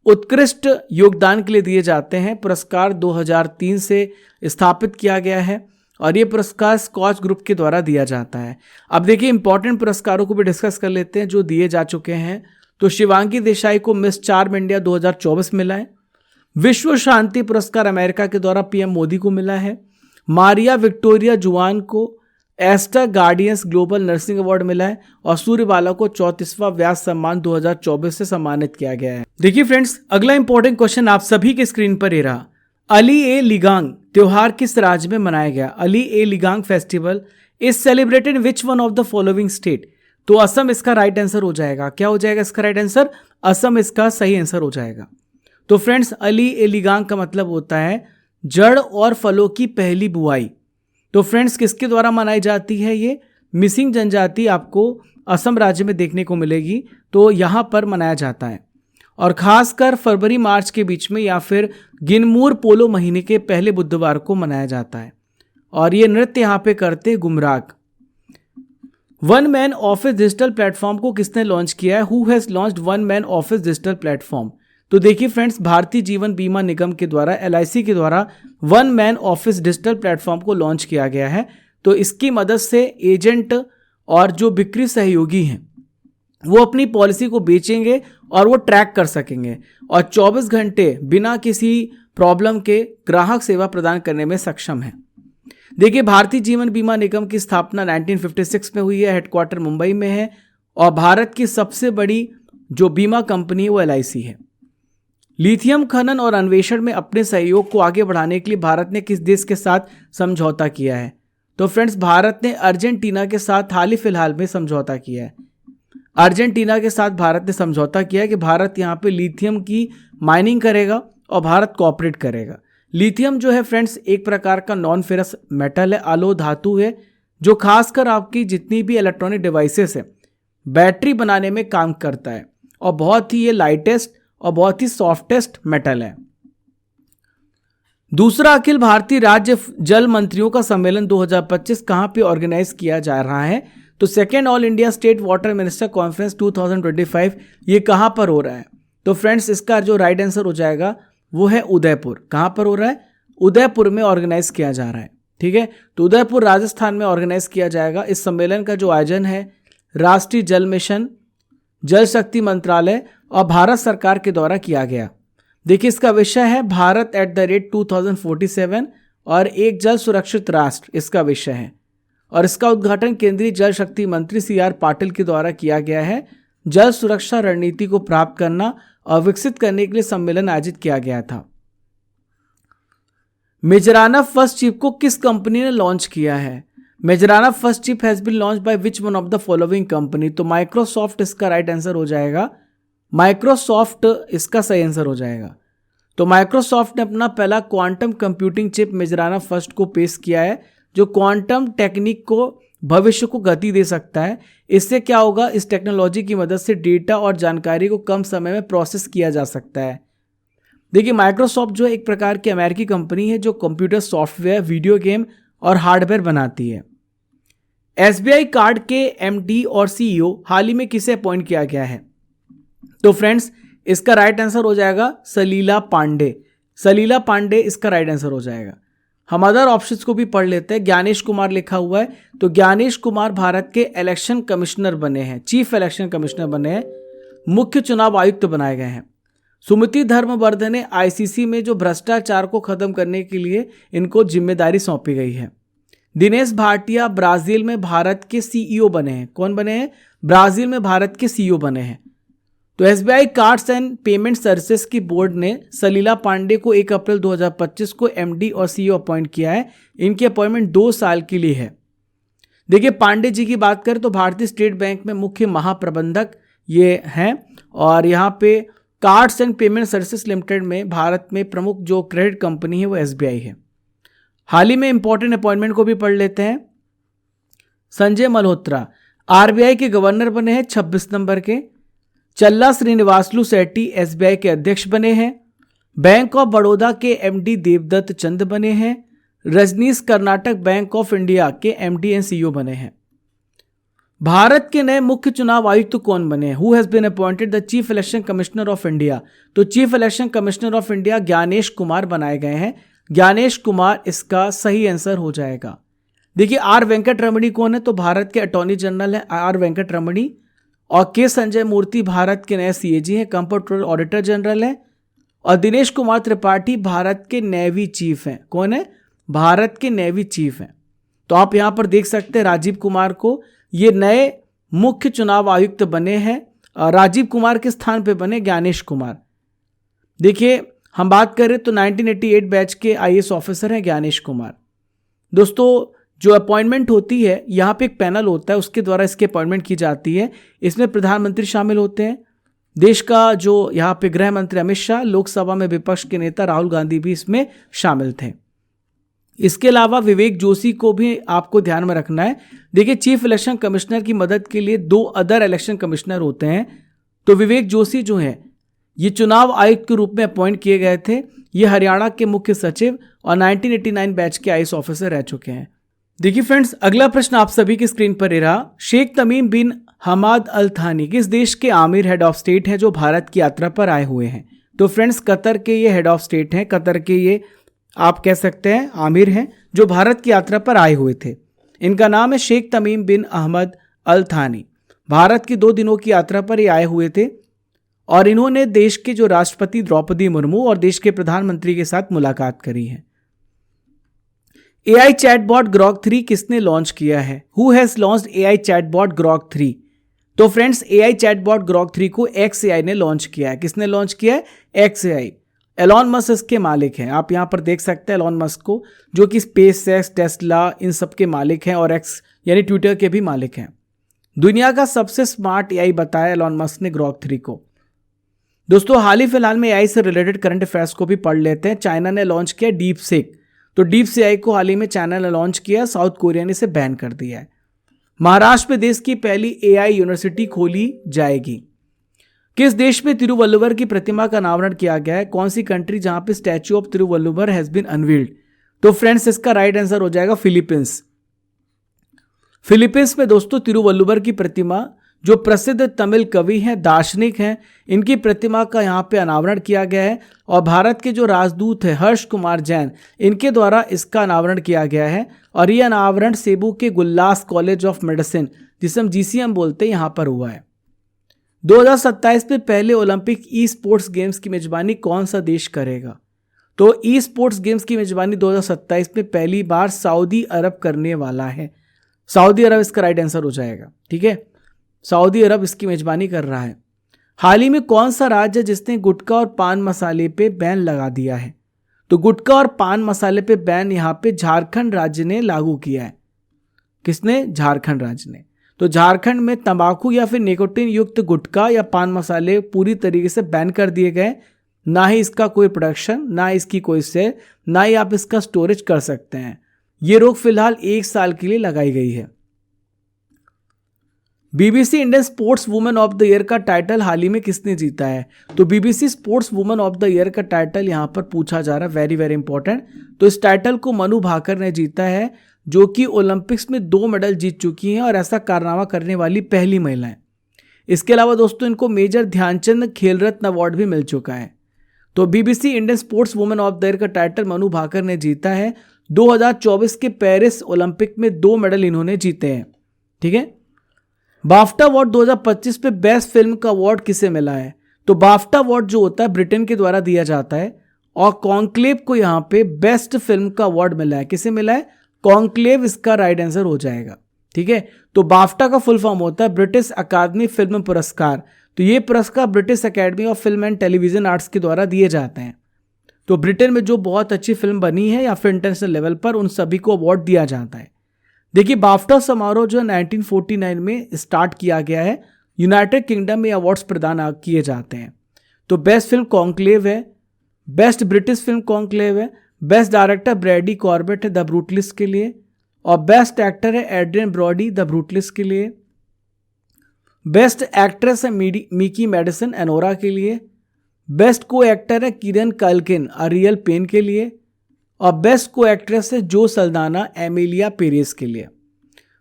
उत्कृष्ट योगदान के लिए दिए जाते हैं। पुरस्कार 2003 से स्थापित किया गया है और ये पुरस्कार स्कॉच ग्रुप के द्वारा दिया जाता है। अब देखिए, इंपॉर्टेंट पुरस्कारों को भी डिस्कस कर लेते हैं जो दिए जा चुके हैं। तो शिवांगी देसाई को मिस चार्म इंडिया 2024 मिला है। विश्व शांति पुरस्कार अमेरिका के द्वारा PM मोदी को मिला है। मारिया विक्टोरिया जुआन को Aster Guardians Global Nursing Award मिला है और सूर्यबाला को 34वां व्यास सम्मान 2024 से सम्मानित किया गया है। देखिए फ्रेंड्स, अगला इंपॉर्टेंट क्वेश्चन आप सभी के स्क्रीन पर ये रहा, अली ए लिगांग त्योहार किस राज्य में मनाया गया? Ali Aye Ligang festival is celebrated in which one of the following state? तो असम इसका राइट आंसर हो जाएगा। क्या हो जाएगा इसका राइट आंसर? असम इसका सही आंसर हो जाएगा। तो फ्रेंड्स, अली ए लिगांग का मतलब होता है जड़ और फलों की पहली बुआई। तो फ्रेंड्स, किसके द्वारा मनाई जाती है ये? मिसिंग जनजाति आपको असम राज्य में देखने को मिलेगी, तो यहाँ पर मनाया जाता है और खासकर फरवरी मार्च के बीच में या फिर गिनमूर पोलो महीने के पहले बुधवार को मनाया जाता है और ये नृत्य यहाँ पे करते Gumrag. One man office digital platform को किसने लॉन्च किया है? Who has launched one man office digital platform? तो देखिए फ्रेंड्स, भारतीय जीवन बीमा निगम के द्वारा LIC के द्वारा one man office digital platform को लॉन्च किया गया है। तो इसकी मदद से एजेंट और जो बिक्री सहयोगी हैं वो अपनी पॉलिसी को बेचेंगे और वो ट्रैक कर सकेंगे और 24 घंटे बिना किसी प्रॉब्लम के ग्राहक सेवा प्रदान करने में सक्षम है। देखिए, भारतीय जीवन बीमा निगम की स्थापना 1956 में हुई है। हेडक्वार्टर मुंबई में है और भारत की सबसे बड़ी जो बीमा कंपनी है वो LIC है। लिथियम खनन और अन्वेषण में अपने सहयोग को आगे बढ़ाने के लिए भारत ने किस देश के साथ समझौता किया है? तो फ्रेंड्स, भारत ने अर्जेंटीना के साथ हाल ही फिलहाल में समझौता किया है। अर्जेंटीना के साथ भारत ने समझौता किया है कि भारत यहाँ पे लिथियम की माइनिंग करेगा और भारत कोऑपरेट करेगा। लिथियम जो है फ्रेंड्स, एक प्रकार का नॉन फेरस मेटल है, अलोह धातु है, जो खासकर आपकी जितनी भी इलेक्ट्रॉनिक डिवाइसेस है बैटरी बनाने में काम करता है और बहुत ही ये लाइटेस्ट और बहुत ही सॉफ्टेस्ट मेटल है। दूसरा अखिल भारतीय राज्य जल मंत्रियों का सम्मेलन 2025 कहां पे ऑर्गेनाइज किया जा रहा है? तो second all India state water minister conference 2025 ये कहां पर हो रहा है? तो फ्रेंड्स इसका जो राइट आंसर हो जाएगा वो है उदयपुर। कहां पर हो रहा है? उदयपुर में ऑर्गेनाइज किया जा रहा है। ठीक है, तो उदयपुर राजस्थान में ऑर्गेनाइज किया जाएगा। इस सम्मेलन का जो आयोजन है राष्ट्रीय जल मिशन, जल शक्ति मंत्रालय और भारत सरकार के द्वारा किया गया। देखिए इसका विषय है भारत @ 2047 और एक जल सुरक्षित राष्ट्र इसका विषय है, और इसका उद्घाटन केंद्रीय जल शक्ति मंत्री CR पाटिल के द्वारा किया गया है। जल सुरक्षा रणनीति को प्राप्त करना और विकसित करने के लिए सम्मेलन आयोजित किया गया था। मेजराना फर्स्ट चिप को किस कंपनी ने लॉन्च किया है? Majorana first chip has been launch by which one of the following company? तो माइक्रोसॉफ्ट इसका राइट आंसर हो जाएगा। माइक्रोसॉफ्ट इसका सही आंसर हो जाएगा। तो माइक्रोसॉफ्ट ने अपना पहला quantum computing chip Majorana first को पेश किया है, जो क्वांटम टेक्निक को भविष्य को गति दे सकता है। इससे क्या होगा? इस टेक्नोलॉजी की मदद से डेटा और जानकारी को कम समय में प्रोसेस किया जा सकता है। देखिए माइक्रोसॉफ्ट जो एक प्रकार की अमेरिकी कंपनी है जो कंप्यूटर सॉफ्टवेयर, वीडियो गेम और हार्डवेयर बनाती है। SBI कार्ड के MD और CEO हाल ही में किसे अपॉइंट किया गया है? तो फ्रेंड्स इसका राइट आंसर हो जाएगा सलीला पांडे। सलीला पांडे इसका राइट आंसर हो जाएगा। हम अदर ऑप्शंस को भी पढ़ लेते हैं। ज्ञानेश कुमार लिखा हुआ है, तो ज्ञानेश कुमार भारत के इलेक्शन कमिश्नर बने हैं, चीफ इलेक्शन कमिश्नर बने हैं, मुख्य चुनाव आयुक्त बनाए गए हैं। सुमिति धर्मवर्धन ने ICC में जो भ्रष्टाचार को खत्म करने के लिए इनको जिम्मेदारी सौंपी गई है। दिनेश भाटिया ब्राजील में भारत के CEO बने हैं। कौन बने हैं? ब्राजील में भारत के CEO बने हैं। तो SBI cards and payment services की बोर्ड ने सलीला पांडे को 1 अप्रैल 2025 को MD और CEO अपॉइंट किया है। इनकी अपॉइंटमेंट 2 साल के लिए है। देखिए पांडे जी की बात करें तो भारतीय स्टेट बैंक में मुख्य महाप्रबंधक ये हैं, और यहाँ पे cards and payment services limited में भारत में प्रमुख जो क्रेडिट कंपनी है वो SBI है। हाल ही में इंपॉर्टेंट अपॉइंटमेंट को भी पढ़ लेते हैं। संजय मल्होत्रा RBI के गवर्नर बने हैं 26 नंबर के। चल्ला श्रीनिवासलू सेट्टी SBI के अध्यक्ष बने हैं। बैंक ऑफ बड़ौदा के MD देवदत्त चंद बने हैं। Rajneesh Karnataka bank of India के MD एंड CEO बने हैं। भारत के नए मुख्य चुनाव आयुक्त कौन बने हैं? Who has been appointed the chief election commissioner of India? तो chief election commissioner of India Gyanesh Kumar बनाए गए हैं। ज्ञानेश कुमार इसका सही आंसर हो जाएगा। देखिए R वेंकट रमणी कौन है? तो भारत के अटॉर्नी जनरल है R वेंकट रमणी। और K संजय मूर्ति भारत के नए CAG हैं, कंप्ट्रोलर ऑडिटर जनरल हैं। और दिनेश कुमार त्रिपाठी भारत के नेवी चीफ हैं। कौन है? भारत के नेवी चीफ हैं। तो आप यहां पर देख सकते हैं राजीव कुमार को, ये नए मुख्य चुनाव आयुक्त बने हैं। राजीव कुमार के स्थान पे बने ज्ञानेश कुमार। देखिए हम बात करें तो 1988 बैच के IAS ऑफिसर हैं ज्ञानेश कुमार। दोस्तों जो अपॉइंटमेंट होती है यहाँ पे एक पैनल होता है, उसके द्वारा इसकी अपॉइंटमेंट की जाती है। इसमें प्रधानमंत्री शामिल होते हैं, देश का जो यहाँ पे गृह मंत्री अमित शाह, लोकसभा में विपक्ष के नेता राहुल गांधी भी इसमें शामिल थे। इसके अलावा विवेक जोशी को भी आपको ध्यान में रखना है। देखिए चीफ इलेक्शन कमिश्नर की मदद के लिए 2 अदर इलेक्शन कमिश्नर होते हैं। तो विवेक जोशी जो है ये चुनाव आयुक्त के रूप में अपॉइंट किए गए थे। ये हरियाणा के मुख्य सचिव और 1989 बैच के IAS ऑफिसर रह चुके हैं। देखिए फ्रेंड्स अगला प्रश्न आप सभी की स्क्रीन पर रहा। शेख तमीम बिन हमाद अल थानी किस देश के आमिर हेड ऑफ स्टेट हैं जो भारत की यात्रा पर आए हुए हैं? तो फ्रेंड्स कतर के ये हेड ऑफ स्टेट हैं। कतर के ये आप कह सकते हैं आमिर हैं जो भारत की यात्रा पर आए हुए थे। इनका नाम है शेख तमीम बिन अहमद अल थानी। भारत की 2 दिनों की यात्रा पर ये आए हुए थे और इन्होंने देश के जो राष्ट्रपति द्रौपदी मुर्मू और देश के प्रधानमंत्री के साथ मुलाकात करी है। AI चैटबॉट ग्रॉक 3 किसने लॉन्च किया है? Who has launched AI chatbot Grok 3? तो फ्रेंड्स AI चैटबॉट ग्रॉक 3 को XAI ने लॉन्च किया है। किसने लॉन्च किया है? XAI। एलॉन मस्क इसके मालिक हैं। आप यहां पर देख सकते हैं एलॉन मस्क को, जो कि स्पेसएक्स, टेस्ला इन सब के मालिक हैं और एक्स यानी ट्विटर के भी मालिक हैं। दुनिया का सबसे स्मार्ट AI बताया एलॉन मस्क ने ग्रॉक 3 को। दोस्तों हाल ही फिलहाल में AI से रिलेटेड करंट अफेयर्स को भी पढ़ लेते हैं। चाइना ने लॉन्च किया डीप सीक। तो डीप सीक को हाल ही में चाइना ने लॉन्च किया, साउथ कोरिया ने इसे बैन कर दिया है। महाराष्ट्र में देश की पहली AI यूनिवर्सिटी खोली जाएगी। किस देश में तिरुवल्लुवर की प्रतिमा का अनावरण किया गया है? कौन सी कंट्री जहां पे statue of Thiruvalluvar has been unveiled? तो फ्रेंड्स इसका राइट आंसर हो जाएगा फिलीपींस। फिलीपींस में दोस्तों तिरुवल्लुवर की प्रतिमा, जो प्रसिद्ध तमिल कवि हैं, दार्शनिक हैं, इनकी प्रतिमा का यहाँ पे अनावरण किया गया है। और भारत के जो राजदूत हैं हर्ष कुमार जैन, इनके द्वारा इसका अनावरण किया गया है। और ये अनावरण सेबू के गुल्लास कॉलेज ऑफ मेडिसिन, जिसे हम GCM बोलते हैं, यहाँ पर हुआ है। 2027 में पहले ओलंपिक ई स्पोर्ट्स गेम्स की मेजबानी कौन सा देश करेगा? तो ई स्पोर्ट्स गेम्स की मेजबानी 2027 में पहली बार सऊदी अरब करने वाला है। सऊदी अरब इसका राइट आंसर हो जाएगा। ठीक है, सऊदी अरब इसकी मेजबानी कर रहा है। हाल ही में कौन सा राज्य है जिसने गुटखा और पान मसाले पे बैन लगा दिया है? तो गुटखा और पान मसाले पे बैन यहाँ पे झारखंड राज्य ने लागू किया है। किसने? झारखंड राज्य ने। तो झारखंड में तंबाकू या फिर निकोटीन युक्त गुटखा या पान मसाले पूरी तरीके से बैन कर दिए गए। ना ही इसका कोई प्रोडक्शन, ना इसकी कोई सेल, ना ही आप इसका स्टोरेज कर सकते हैं। ये रोक फिलहाल 1 साल के लिए लगाई गई है। BBC Indian sports women of the year का टाइटल हाल ही में किसने जीता है? तो BBC sports women of the year का टाइटल यहां पर पूछा जा रहा है, वेरी वेरी इंपॉर्टेंट। तो इस टाइटल को मनु भाकर ने जीता है, जो कि ओलंपिक्स में 2 मेडल जीत चुकी हैं और ऐसा कारनामा करने वाली पहली महिला है। इसके अलावा दोस्तों इनको मेजर ध्यानचंद खेल रत्न अवार्ड भी मिल चुका है। तो BBC Indian sports women of the year का टाइटल मनु भाकर ने जीता है। 2024 के पेरिस ओलंपिक में 2 मेडल इन्होंने जीते हैं। ठीक है, बाफ्टा अवार्ड 2025 पे बेस्ट फिल्म का अवार्ड किसे मिला है? तो बाफ्टा अवार्ड जो होता है ब्रिटेन के द्वारा दिया जाता है, और कॉन्क्लेव को यहाँ पे बेस्ट फिल्म का अवार्ड मिला है। किसे मिला है? कॉन्क्लेव इसका राइट आंसर हो जाएगा। ठीक है, तो बाफ्टा का फुल फॉर्म होता है ब्रिटिश अकादमी फिल्म पुरस्कार। तो ये पुरस्कार British academy of film and television arts के द्वारा दिए जाते हैं। तो ब्रिटेन में जो बहुत अच्छी फिल्म बनी है या फिर इंटरनेशनल लेवल पर, उन सभी को अवार्ड दिया जाता है। देखिए, बाफ्टा समारोह जो 1949 में स्टार्ट किया गया है, यूनाइटेड किंगडम में अवार्ड्स प्रदान किए जाते हैं। तो बेस्ट फिल्म कॉन्क्लेव है, बेस्ट ब्रिटिश फिल्म कॉन्क्लेव है, बेस्ट डायरेक्टर ब्रैडी कॉर्बेट है द ब्रूटलिस्ट के लिए, और बेस्ट एक्टर है एड्रियन ब्रॉडी द ब्रूटलिस्ट के लिए, बेस्ट एक्ट्रेस है मिकी मेडिसन एनोरा के लिए, बेस्ट को एक्टर है किरण कल्किन अरियल पेन के लिए, और बेस्ट को एक्ट्रेस है जो सल्दाना एमिलिया पेरेस के लिए।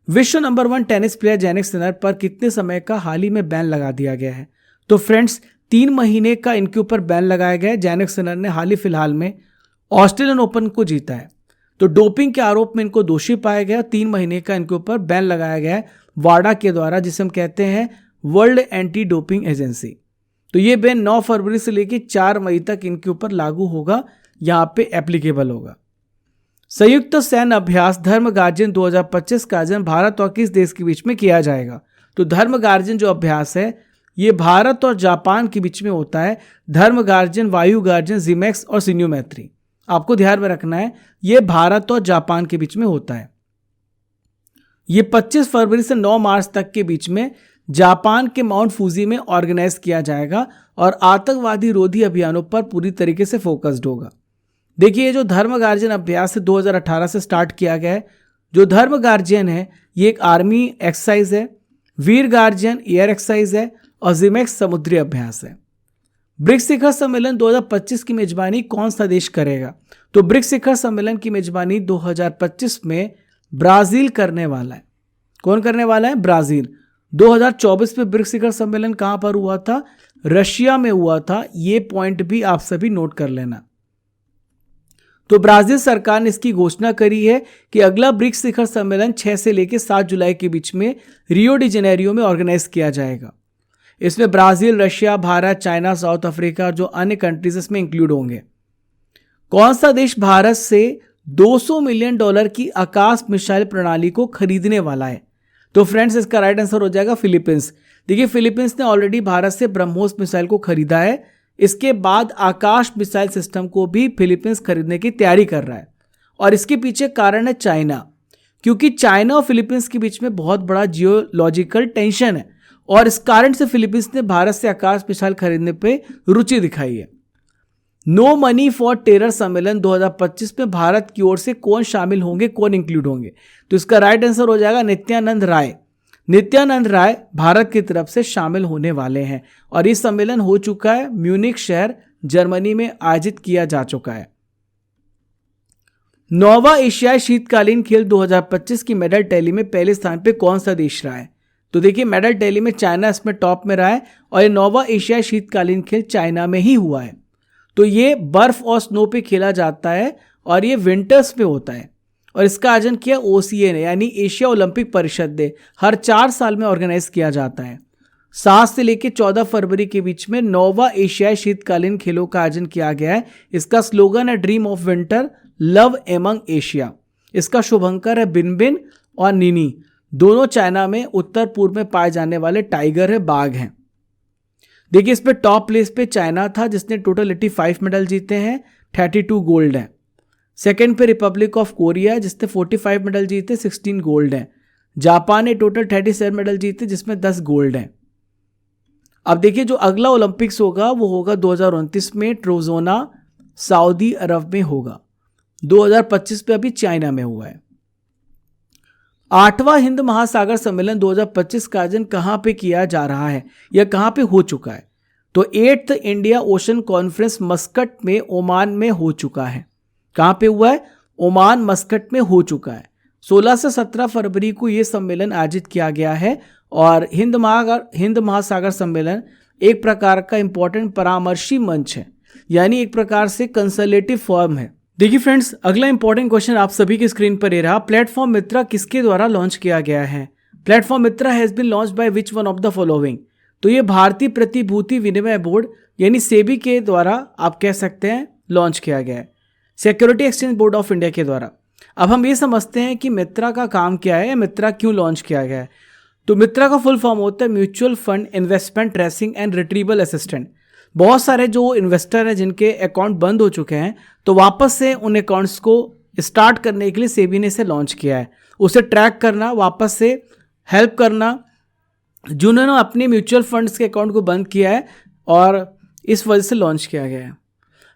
विश्व number 1 tennis player Jannik Sinner पर कितने समय का हाल ही में बैन लगा दिया गया है? तो फ्रेंड्स 3 महीने का इनके ऊपर बैन लगाया गया है। जैनिक सिनर ने हाल ही फिलहाल में ऑस्ट्रेलियन ओपन को जीता है। तो डोपिंग के आरोप में इनको दोषी पाया गया। 3 महीने का इनके ऊपर बैन लगाया गया है वाडा के द्वारा, जिसे हम कहते हैं वर्ल्ड एंटी डोपिंग एजेंसी। तो ये बैन 9 फरवरी से लेकर 4 मई तक इनके ऊपर लागू होगा, यहाँ पे एप्लीकेबल होगा। संयुक्त सैन्य अभ्यास धर्म गार्जियन 2025 का आयोजन भारत और किस देश के बीच में किया जाएगा? तो धर्म गार्जियन जो अभ्यास है ये भारत और जापान के बीच में होता है। धर्म गार्जियन, वायु गार्जियन, जिमेक्स और सिन्यू मैत्री, आपको ध्यान में रखना है, ये भारत और जापान के बीच में होता है। ये 25 फरवरी से 9 मार्च तक के बीच में जापान के माउंट फूजी में ऑर्गेनाइज किया जाएगा और आतंकवादी रोधी अभियानों पर पूरी तरीके से फोकस्ड होगा। देखिए, ये जो धर्म गार्जियन अभ्यास है 2018 से स्टार्ट किया गया है। जो धर्म गार्जियन है ये एक आर्मी एक्सरसाइज है, वीर गार्जियन एयर एक्सरसाइज है, और जिमेक्स समुद्री अभ्यास है। ब्रिक्स शिखर सम्मेलन 2025 की मेजबानी कौन सा देश करेगा? तो ब्रिक्स शिखर सम्मेलन की मेजबानी 2025 में ब्राजील करने वाला है। कौन करने वाला है? ब्राजील। 2024 में ब्रिक्स शिखर सम्मेलन कहां पर हुआ था? रशिया में हुआ था। ये पॉइंट भी आप सभी नोट कर लेना। तो ब्राजील सरकार ने इसकी घोषणा करी है कि अगला ब्रिक्स शिखर सम्मेलन 6 से लेकर 7 जुलाई के बीच में रियो डी जेनेरियो में ऑर्गेनाइज किया जाएगा। इसमें Brazil, Russia, Bharat, China, south Africa, जो अन्य कंट्रीज इसमें इंक्लूड होंगे। कौन सा देश भारत से $200 मिलियन की आकाश मिसाइल प्रणाली को खरीदने वाला है? तो फ्रेंड्स इसका राइट आंसर हो जाएगा फिलीपींस। देखिए, फिलीपींस ने ऑलरेडी भारत से ब्रह्मोस मिसाइल को खरीदा है। इसके बाद आकाश मिसाइल सिस्टम को भी फिलीपींस खरीदने की तैयारी कर रहा है, और इसके पीछे कारण है चाइना, क्योंकि चाइना और फिलीपींस के बीच में बहुत बड़ा जियोलॉजिकल टेंशन है, और इस कारण से फिलीपींस ने भारत से आकाश मिसाइल खरीदने पे रुचि दिखाई है। नो मनी फॉर टेरर सम्मेलन 2025 में भारत की ओर से कौन शामिल होंगे, कौन इंक्लूड होंगे? तो इसका राइट आंसर हो जाएगा नित्यानंद राय। नित्यानंद राय भारत की तरफ से शामिल होने वाले हैं और ये सम्मेलन हो चुका है, म्यूनिख शहर जर्मनी में आयोजित किया जा चुका है। 9वां एशियाई शीतकालीन खेल 2025 की मेडल टैली में पहले स्थान पे कौन सा देश रहा है? तो देखिए, मेडल टैली में चाइना इसमें टॉप में रहा है और ये 9वां एशियाई शीतकालीन खेल चाइना में ही हुआ है। तो ये बर्फ और स्नो पे खेला जाता है और ये विंटर्स में होता है और इसका आयोजन किया OCA ने, यानी एशिया ओलंपिक परिषद ने। हर 4 साल में ऑर्गेनाइज किया जाता है। 7 से लेकर 14 फरवरी के बीच में 9वां एशियाई शीतकालीन खेलों का आयोजन किया गया है। इसका स्लोगन है dream of winter, love among Asia. इसका शुभंकर है बिनबिन और निनी, दोनों चाइना में उत्तर पूर्व में पाए जाने वाले टाइगर है, बाघ हैं। देखिए, इस पे टॉप प्लेस पे चाइना था जिसने टोटल 85 मेडल जीते हैं, 32 गोल्ड हैं। सेकंड पे रिपब्लिक ऑफ कोरिया जिसने 45 मेडल जीते, 16 गोल्ड हैं। जापान ने टोटल 37 मेडल जीते जिसमें 10 गोल्ड हैं। अब देखिए, जो अगला ओलंपिक्स होगा वो होगा 2029 में ट्रोजोना, सऊदी अरब में होगा। 2025 पे अभी चाइना में हुआ है। 8वां हिंद महासागर सम्मेलन 2025 का आयोजन कहां पे किया जा रहा है या कहां पे हो चुका है? तो 8th India ocean conference Muscat में ओमान में हो चुका है। कहां पे हुआ है? ओमान मस्कट में हो चुका है। 16 से 17 फरवरी को यह सम्मेलन आयोजित किया गया है और हिंद महासागर सम्मेलन एक प्रकार का इंपॉर्टेंट परामर्शी मंच है, यानी एक प्रकार से कंसल्टेटिव फॉर्म है। देखिए फ्रेंड्स, अगला इंपॉर्टेंट क्वेश्चन आप सभी की स्क्रीन पर ये रहा। प्लेटफॉर्म मित्रा किसके द्वारा लॉन्च किया गया है? Platform Mitra has been launch by which one of the following? तो ये भारतीय प्रतिभूति विनिमय बोर्ड यानी सेबी के द्वारा आप कह सकते हैं लॉन्च किया गया है, security exchange board of India के द्वारा। अब हम ये समझते हैं कि मित्रा का काम क्या है या मित्रा क्यों लॉन्च किया गया है। तो मित्रा का फुल फॉर्म होता है mutual fund investment tracing and retrieval assistant. बहुत सारे जो इन्वेस्टर हैं जिनके अकाउंट बंद हो चुके हैं, तो वापस से उन अकाउंट्स को स्टार्ट करने के लिए सेबी ने इसे लॉन्च किया है। उसे ट्रैक करना, वापस से हेल्प करना जिन्होंने अपने म्यूचुअल फंड्स के अकाउंट को बंद किया है, और इस वजह से लॉन्च किया गया है।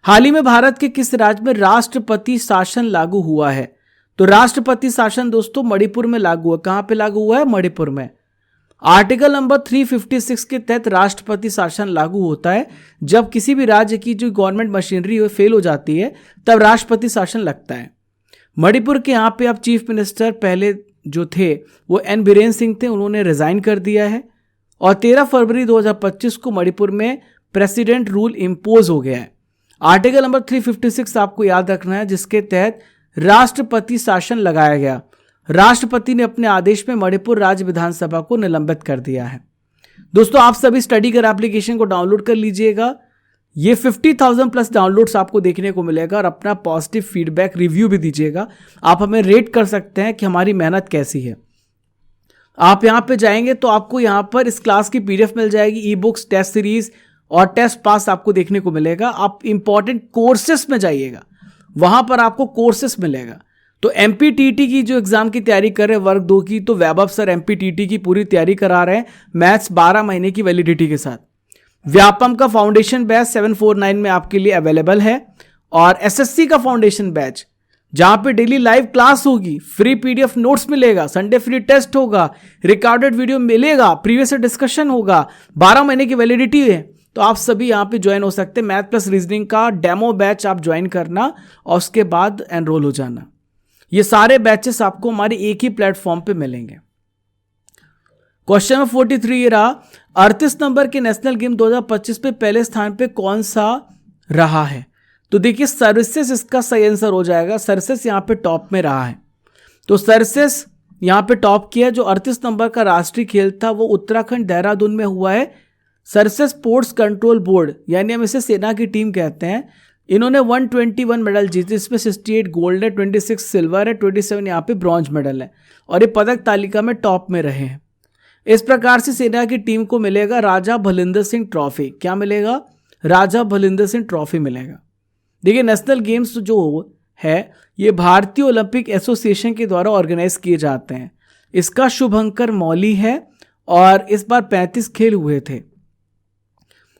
हाल ही में भारत के किस राज्य में राष्ट्रपति शासन लागू हुआ है? तो राष्ट्रपति शासन दोस्तों मणिपुर में लागू हुआ। कहां पे लागू हुआ है? मणिपुर में। आर्टिकल नंबर 356 के तहत राष्ट्रपति शासन लागू होता है जब किसी भी राज्य की जो गवर्नमेंट मशीनरी है फेल हो जाती है, तब राष्ट्रपति शासन लगता है। मणिपुर के यहाँ पे अब चीफ मिनिस्टर पहले जो थे वो एन बीरेन सिंह थे, उन्होंने रिजाइन कर दिया है और 13 फरवरी 2025 को मणिपुर में प्रेसिडेंट रूल इम्पोज हो गया है। आर्टिकल नंबर 356 आपको याद रखना है, जिसके तहत राष्ट्रपति शासन लगाया गया। राष्ट्रपति ने अपने आदेश में मणिपुर राज्य विधानसभा को निलंबित कर दिया है। दोस्तों, आप सभी स्टडी कर एप्लीकेशन को डाउनलोड कर लीजिएगा। ये 50,000 प्लस डाउनलोड्स आपको देखने को मिलेगा और अपना पॉजिटिव फीडबैक रिव्यू भी दीजिएगा। आप हमें रेट कर सकते हैं कि हमारी मेहनत कैसी है। आप यहाँ पे जाएंगे तो आपको यहाँ पर इस क्लास की PDF मिल जाएगी, ई बुक्स, टेस्ट सीरीज और टेस्ट पास आपको देखने को मिलेगा। आप इंपॉर्टेंट कोर्सेस में जाइएगा, वहां पर आपको कोर्सेस मिलेगा। तो MPTT की जो एग्जाम की तैयारी कर रहे हैं वर्ग 2 की, तो वैभव सर MPTT की पूरी तैयारी करा रहे हैं, मैथ्स 12 महीने की वैलिडिटी के साथ। व्यापम का फाउंडेशन बैच 749 में आपके लिए अवेलेबल है और SSC का फाउंडेशन बैच जहां पे डेली लाइव क्लास होगी, फ्री PDF नोट्स मिलेगा, संडे फ्री टेस्ट होगा, रिकॉर्डेड वीडियो मिलेगा, प्रीवियस डिस्कशन होगा, 12 महीने की वैलिडिटी है। तो आप सभी यहाँ पे ज्वाइन हो सकते हैं। मैथ प्लस रीजनिंग का डेमो बैच आप ज्वाइन करना और उसके बाद एनरोल हो जाना। ये सारे बैचेस आपको हमारे एक ही प्लेटफॉर्म पे मिलेंगे। क्वेश्चन नंबर 43 ये रहा, 38 नंबर के नेशनल गेम 2025 पे पहले स्थान पे कौन सा रहा है? तो देखिए, सर्विसेज इसका सही आंसर हो जाएगा। सर्विसेज यहाँ पे टॉप में रहा है, तो सर्विसेज यहाँ पे टॉप किया। जो 38 नंबर का राष्ट्रीय खेल था वो उत्तराखंड देहरादून में हुआ है। सर्विसेज स्पोर्ट्स कंट्रोल बोर्ड, यानी हम इसे सेना की टीम कहते हैं, इन्होंने 121 मेडल जीते, इसमें 68 गोल्ड है, 26 सिल्वर है, 27 यहाँ पे ब्रॉन्ज मेडल है और ये पदक तालिका में टॉप में रहे हैं। इस प्रकार से सेना की टीम को मिलेगा राजा भलिंदर सिंह ट्रॉफी। क्या मिलेगा? राजा भलिंदर सिंह ट्रॉफी मिलेगा। देखिए, नेशनल गेम्स जो है ये भारतीय ओलंपिक एसोसिएशन के द्वारा ऑर्गेनाइज किए जाते हैं। इसका शुभंकर मौली है और इस बार 35 खेल हुए थे।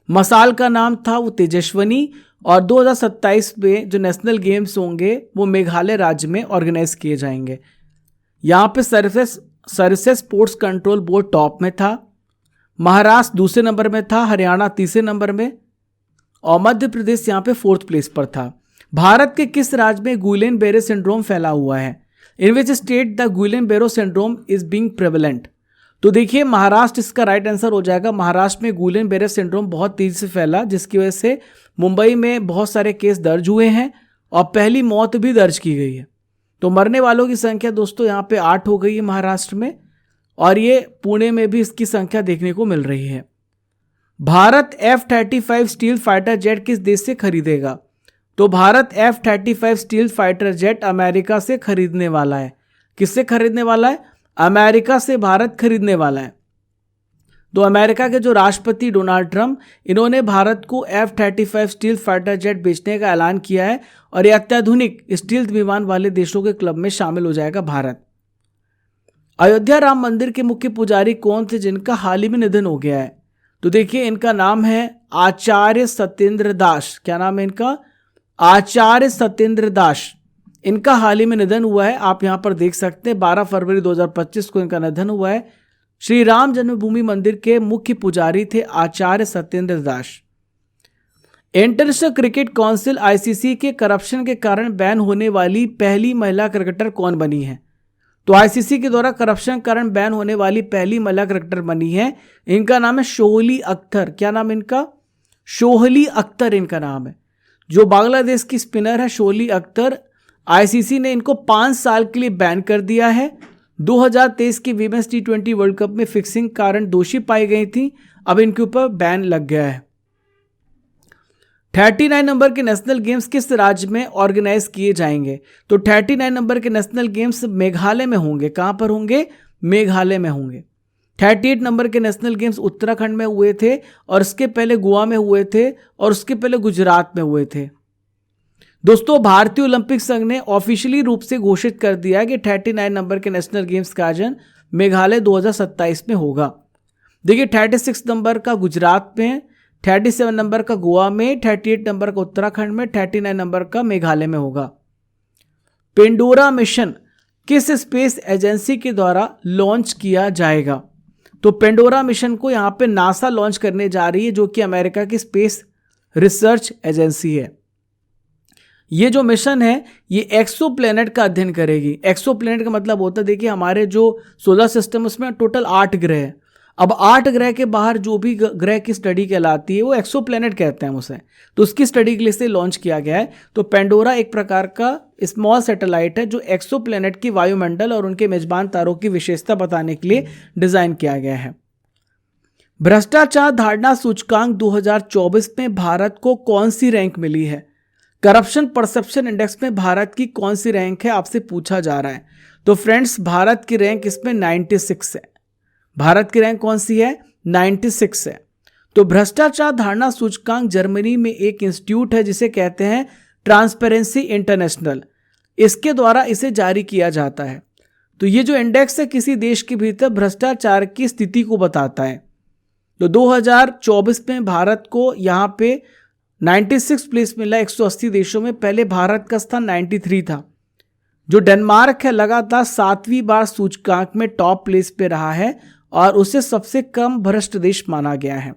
मसाल का नाम था वो तेजस्वनी और 2027 में जो नेशनल गेम्स होंगे वो मेघालय राज्य में ऑर्गेनाइज किए जाएंगे। यहाँ पे services services sports control board top में था, महाराष्ट्र दूसरे नंबर में था, हरियाणा तीसरे नंबर में और मध्य प्रदेश यहाँ पे 4th प्लेस पर था। भारत के किस राज्य में गुइलेन बेरे सिंड्रोम फैला हुआ है? इन विच स्टेट द गुइलेन बेरे सिंड्रोम इज बीइंग प्रेवलेंट? तो देखिए महाराष्ट्र इसका राइट आंसर हो जाएगा। महाराष्ट्र में गुइलेन बेरे सिंड्रोम बहुत तेजी से फैला, जिसकी वजह से मुंबई में बहुत सारे केस दर्ज हुए हैं और पहली मौत भी दर्ज की गई है। तो मरने वालों की संख्या दोस्तों यहाँ पे 8 हो गई है महाराष्ट्र में, और ये पुणे में भी इसकी संख्या देखने को मिल रही है। Bharat F-35 steel fighter jet किस देश से खरीदेगा? तो Bharat F-35 steel fighter jet America से खरीदने वाला है। किससे खरीदने वाला है? अमेरिका से भारत खरीदने वाला है। तो अमेरिका के जो राष्ट्रपति डोनाल्ड ट्रंप, इन्होंने भारत को F-35 स्टील फाइटर जेट बेचने का ऐलान किया है और ये अत्याधुनिक स्टील्थ विमान वाले देशों के क्लब में शामिल हो जाएगा भारत। अयोध्या राम मंदिर के मुख्य पुजारी कौन थे जिनका हाल ही में निधन हो गया है? तो देखिए इनका नाम है आचार्य सत्येंद्र दास। क्या नाम है इनका? आचार्य सत्येंद्र दास। इनका हाल ही में निधन हुआ है, आप यहां पर देख सकते हैं 12 फरवरी 2025 को इनका निधन हुआ है। श्री राम जन्मभूमि मंदिर के मुख्य पुजारी थे आचार्य Satyendra Das. International cricket council ICC के करप्शन के कारण बैन होने वाली पहली महिला क्रिकेटर कौन बनी है? तो ICC के द्वारा करप्शन के कारण बैन होने वाली पहली महिला क्रिकेटर बनी है, इनका नाम है शोहली अख्तर। क्या नाम है इनका? शोहली अख्तर इनका नाम है। जो बांग्लादेश की स्पिनर है शोहली अख्तर, ICC ने इनको 5 साल के लिए बैन कर दिया है। 2023 के वीमेंस T20 वर्ल्ड कप में फिक्सिंग कारण दोषी पाई गई थी, अब इनके ऊपर बैन लग गया है। 39 नंबर के नेशनल गेम्स किस राज्य में ऑर्गेनाइज किए जाएंगे? तो 39 नंबर के नेशनल गेम्स मेघालय में होंगे। कहां पर होंगे? मेघालय में होंगे। 38 नंबर के नेशनल गेम्स उत्तराखंड में हुए थे और उसके पहले गोवा में हुए थे और उसके पहले गुजरात में हुए थे। दोस्तों भारतीय ओलंपिक संघ ने ऑफिशियली रूप से घोषित कर दिया है कि 39 नंबर के नेशनल गेम्स का आयोजन मेघालय 2027 में होगा। देखिए 36 नंबर का गुजरात में, 37 नंबर का गोवा में, 38 नंबर का उत्तराखंड में, 39 नंबर का मेघालय में होगा। पेंडोरा मिशन किस स्पेस एजेंसी के द्वारा लॉन्च किया जाएगा? तो पेंडोरा मिशन को यहां पे नासा लॉन्च करने जा रही है, जो कि अमेरिका की स्पेस रिसर्च एजेंसी है। ये जो मिशन है ये एक्सोप्लैनेट का अध्ययन करेगी। एक्सोप्लैनेट का मतलब होता है, देखिए हमारे जो सोलर सिस्टम उसमें टोटल 8 ग्रह है। अब 8 ग्रह के बाहर जो भी ग्रह की स्टडी कहलाती है वो एक्सोप्लैनेट कहते हैं उसे, तो उसकी स्टडी के लिए से लॉन्च किया गया है। तो पेंडोरा एक प्रकार का स्मॉल सैटेलाइट है जो एक्सोप्लैनेट की वायुमंडल और उनके मेजबान तारों की विशेषता बताने के लिए डिजाइन किया गया है। भ्रष्टाचार धारणा सूचकांक 2024 में भारत को कौन सी रैंक मिली है? करप्शन परसेप्शन इंडेक्स में भारत की कौन सी रैंक है, आपसे पूछा जा रहा है। तो फ्रेंड्स भारत की रैंक इसमें 96 है। भारत की रैंक कौन सी है? 96 है। तो भ्रष्टाचार धारणा सूचकांक जर्मनी में एक इंस्टीट्यूट है जिसे कहते हैं ट्रांसपेरेंसी इंटरनेशनल, इसके द्वारा इसे जारी किया जाता है। तो ये जो इंडेक्स है किसी देश के भीतर भ्रष्टाचार की स्थिति को बताता है। तो 2024 में भारत को यहाँ पे 96 प्लेस मिला 180 देशों में। पहले भारत का स्थान 93 था। जो डेनमार्क है लगातार 7वीं बार सूचकांक में टॉप प्लेस पे रहा है और उसे सबसे कम भ्रष्ट देश माना गया है।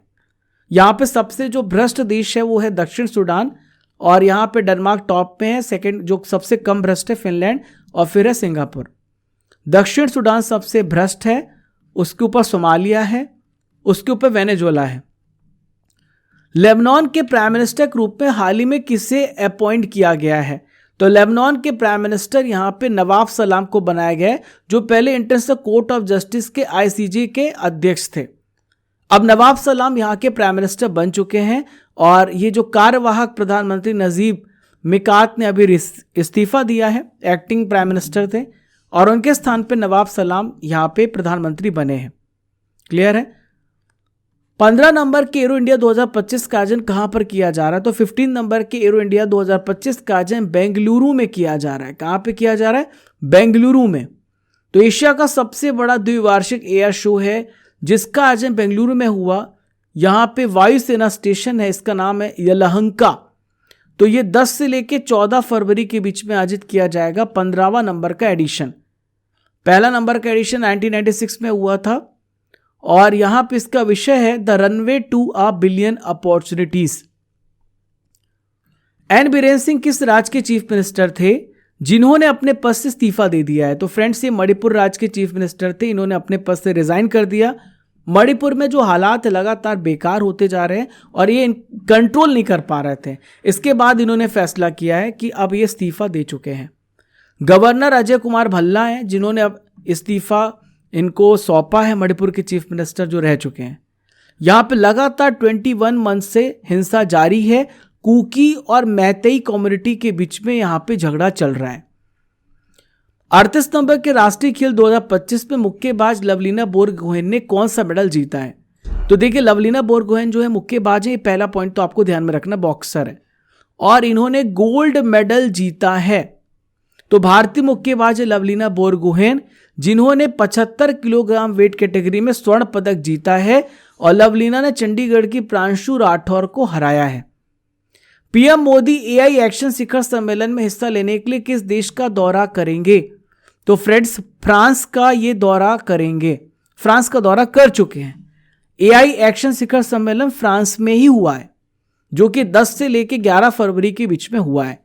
यहाँ पे सबसे जो भ्रष्ट देश है वो है दक्षिण सूडान और यहाँ पे डेनमार्क टॉप में है। सेकंड जो सबसे कम भ्रष्ट है फिनलैंड और फिर है सिंगापुर। दक्षिण सूडान सबसे भ्रष्ट है, उसके ऊपर सोमालिया है, उसके ऊपर वेनेजुएला है। लेबनान के प्राइम मिनिस्टर के रूप में हाल ही में किसे अपॉइंट किया गया है? तो लेबनान के प्राइम मिनिस्टर यहाँ पे नवाब सलाम को बनाया गया है, जो पहले इंटरनेशनल कोर्ट ऑफ जस्टिस के ICJ के अध्यक्ष थे। अब नवाब सलाम यहाँ के प्राइम मिनिस्टर बन चुके हैं और ये जो कार्यवाहक प्रधानमंत्री नजीब मिकात ने अभी इस्तीफा दिया है, एक्टिंग प्राइम मिनिस्टर थे और उनके स्थान पे नवाब सलाम यहाँ पे प्रधानमंत्री बने हैं। क्लियर है? 15 नंबर के एरो इंडिया 2025 का आयोजन कहां पर किया जा रहा है? तो 15 नंबर के एरो इंडिया 2025 का आयोजन बेंगलुरु में किया जा रहा है। कहां पे किया जा रहा है? बेंगलुरु में। तो एशिया का सबसे बड़ा द्विवार्षिक एयर शो है जिसका आयोजन बेंगलुरु में हुआ। यहां पे वायुसेना स्टेशन है, इसका नाम है यलहंका। तो ये 10 से लेके 14 फरवरी के बीच में आयोजित किया जाएगा 15वां नंबर का एडिशन। पहला नंबर का एडिशन 1996 में हुआ था और यहां पे इसका विषय है the runway to a billion opportunities. N Biren Singh किस राज्य के चीफ मिनिस्टर थे जिन्होंने अपने पद से इस्तीफा दे दिया है? तो फ्रेंड्स ये मणिपुर राज्य के चीफ मिनिस्टर थे, इन्होंने अपने पद से रिजाइन कर दिया। मणिपुर में जो हालात लगातार बेकार होते जा रहे हैं और ये कंट्रोल नहीं कर पा रहे थे, इसके बाद इन्होंने फैसला किया है कि अब ये इस्तीफा दे चुके हैं। गवर्नर अजय कुमार भल्ला हैं जिन्होंने अब इस्तीफा इनको सौंपा है, मणिपुर के चीफ मिनिस्टर जो रह चुके हैं। यहाँ पे लगातार 21 मंथ से हिंसा जारी है, कुकी और मैतेई कम्युनिटी के बीच में यहाँ पे झगड़ा चल रहा है। 38 नंबर के राष्ट्रीय खेल 2025 में मुक्केबाज लवलीना बोरगोहेन ने कौन सा मेडल जीता है? तो देखिए लवलीना बोरगोहेन जो है मुक्केबाज है, ये पहला पॉइंट तो आपको ध्यान में रखना, बॉक्सर है और इन्होंने गोल्ड मेडल जीता है। तो भारतीय मुक्केबाज है लवलीना बोरगोहेन जिन्होंने 75 किलोग्राम वेट कैटेगरी में स्वर्ण पदक जीता है और लवलीना ने चंडीगढ़ की प्रांशु राठौर को हराया है। पीएम मोदी एआई एक्शन शिखर सम्मेलन में हिस्सा लेने के लिए किस देश का दौरा करेंगे? तो फ्रेंड्स फ्रांस का ये दौरा करेंगे, फ्रांस का दौरा कर चुके हैं। एआई एक्शन शिखर सम्मेलन फ्रांस में ही हुआ है जो कि 10 से लेकर 11 फरवरी के बीच में हुआ है।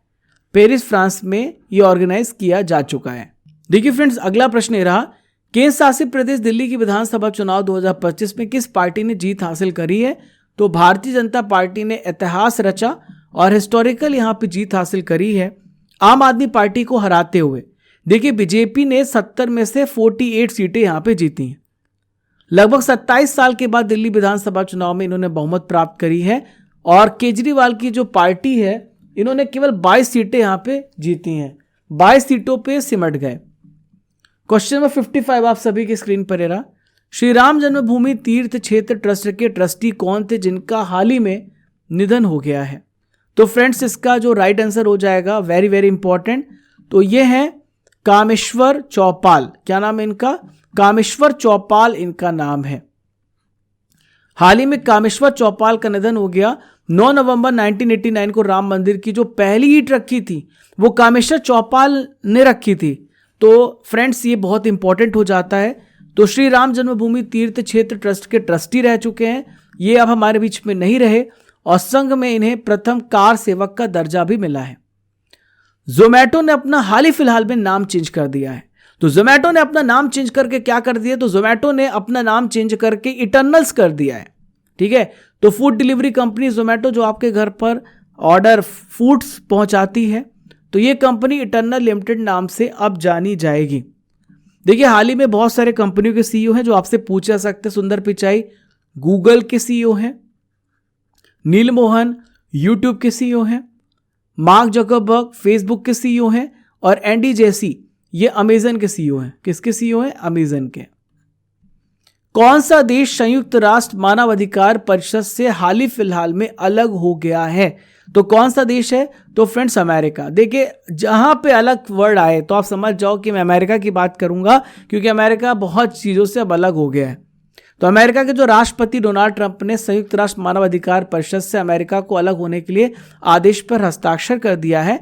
पेरिस फ्रांस में ये ऑर्गेनाइज किया जा चुका है। देखिए फ्रेंड्स अगला प्रश्न ये रहा, केंद्र शासित प्रदेश दिल्ली की विधानसभा चुनाव 2025 में किस पार्टी ने जीत हासिल करी है? तो भारतीय जनता पार्टी ने इतिहास रचा और हिस्टोरिकल यहाँ पे जीत हासिल करी है आम आदमी पार्टी को हराते हुए। देखिए बीजेपी ने 70 में से 48 सीटें यहाँ पे जीती हैं। लगभग 27 साल के बाद दिल्ली विधानसभा चुनाव में इन्होंने बहुमत प्राप्त करी है और केजरीवाल की जो पार्टी है इन्होंने केवल 22 सीटें यहाँ पे जीती हैं, 22 सीटों पे सिमट गए। क्वेश्चन नंबर 55 आप सभी की स्क्रीन पर रहा, श्री राम जन्मभूमि तीर्थ क्षेत्र ट्रस्ट के ट्रस्टी कौन थे जिनका हाल ही में निधन हो गया है? तो फ्रेंड्स इसका जो राइट आंसर हो जाएगा, वेरी वेरी इंपॉर्टेंट, तो ये है कामेश्वर चौपाल। क्या नाम है इनका? कामेश्वर चौपाल इनका नाम है। हाल ही में कामेश्वर चौपाल का निधन हो गया। 9 नवंबर 1989 को राम मंदिर की जो पहली ईंट रखी थी वो कामेश्वर चौपाल ने रखी थी। तो फ्रेंड्स ये बहुत इंपॉर्टेंट हो जाता है। तो श्री राम जन्मभूमि तीर्थ क्षेत्र ट्रस्ट के ट्रस्टी रह चुके हैं, ये अब हमारे बीच में नहीं रहे और संघ में इन्हें प्रथम कार सेवक का दर्जा भी मिला है। जोमैटो ने अपना हाल ही फिलहाल में नाम चेंज कर दिया है। तो जोमैटो ने अपना नाम चेंज करके क्या कर दिया? तो जोमैटो ने अपना नाम चेंज करके इटर्नल्स कर दिया है। ठीक है, तो फूड डिलीवरी कंपनी जोमैटो जो आपके घर पर ऑर्डर फूड्स पहुंचाती है, तो ये कंपनी इटर्नल लिमिटेड नाम से अब जानी जाएगी। देखिए हाल ही में बहुत सारे कंपनियों के सीईओ हैं जो आपसे पूछा सकते हैं। सुंदर पिचाई गूगल के सीईओ हैं, नील मोहन यूट्यूब के सीईओ हैं, मार्क जकरबर्ग फेसबुक के सीईओ हैं और एंडी जेसी ये अमेजन के सीईओ हैं। किसके सीईओ हैं? अमेजन के। कौन सा देश संयुक्त राष्ट्र मानवाधिकार परिषद से हाल ही फिलहाल में अलग हो गया है? तो कौन सा देश है? तो फ्रेंड्स अमेरिका। देखिए जहां पे अलग वर्ड आए तो आप समझ जाओ कि मैं अमेरिका की बात करूंगा, क्योंकि अमेरिका बहुत चीजों से अब अलग हो गया है। तो अमेरिका के जो राष्ट्रपति डोनाल्ड ट्रंप ने संयुक्त राष्ट्र मानवाधिकार परिषद से अमेरिका को अलग होने के लिए आदेश पर हस्ताक्षर कर दिया है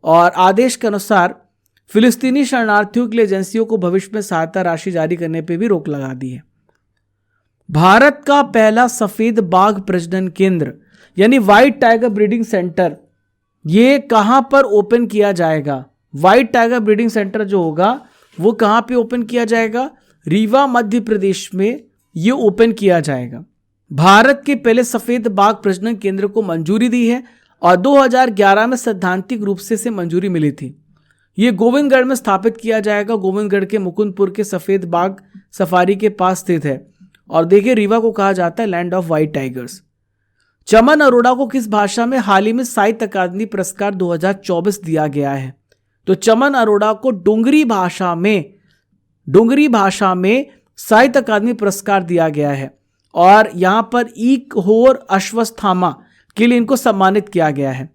और आदेश के अनुसार फिलिस्तीनी शरणार्थियों के लिए एजेंसियों को भविष्य में सहायता राशि जारी करने पर भी रोक लगा दी है। भारत का पहला सफेद बाघ प्रजनन केंद्र यानी व्हाइट टाइगर ब्रीडिंग सेंटर ये कहां पर ओपन किया जाएगा? व्हाइट टाइगर ब्रीडिंग सेंटर जो होगा वो कहां पे ओपन किया जाएगा? रीवा मध्य प्रदेश में ये ओपन किया जाएगा। भारत के पहले सफेद बाघ प्रजनन केंद्र को मंजूरी दी है और 2011 में सैद्धांतिक रूप से इसे मंजूरी मिली थी। ये गोविंदगढ़ में स्थापित किया जाएगा। गोविंदगढ़ के मुकुंदपुर के सफेद बाघ सफारी के पास स्थित है और देखिए रीवा को कहा जाता है लैंड ऑफ व्हाइट टाइगर्स। चमन अरोड़ा को किस भाषा में हाल ही में साहित्य अकादमी पुरस्कार 2024 दिया गया है? तो चमन अरोड़ा को डोंगरी भाषा में साहित्य अकादमी पुरस्कार दिया गया है और यहां पर ईक होर अश्वत्थामा के लिए इनको सम्मानित किया गया है।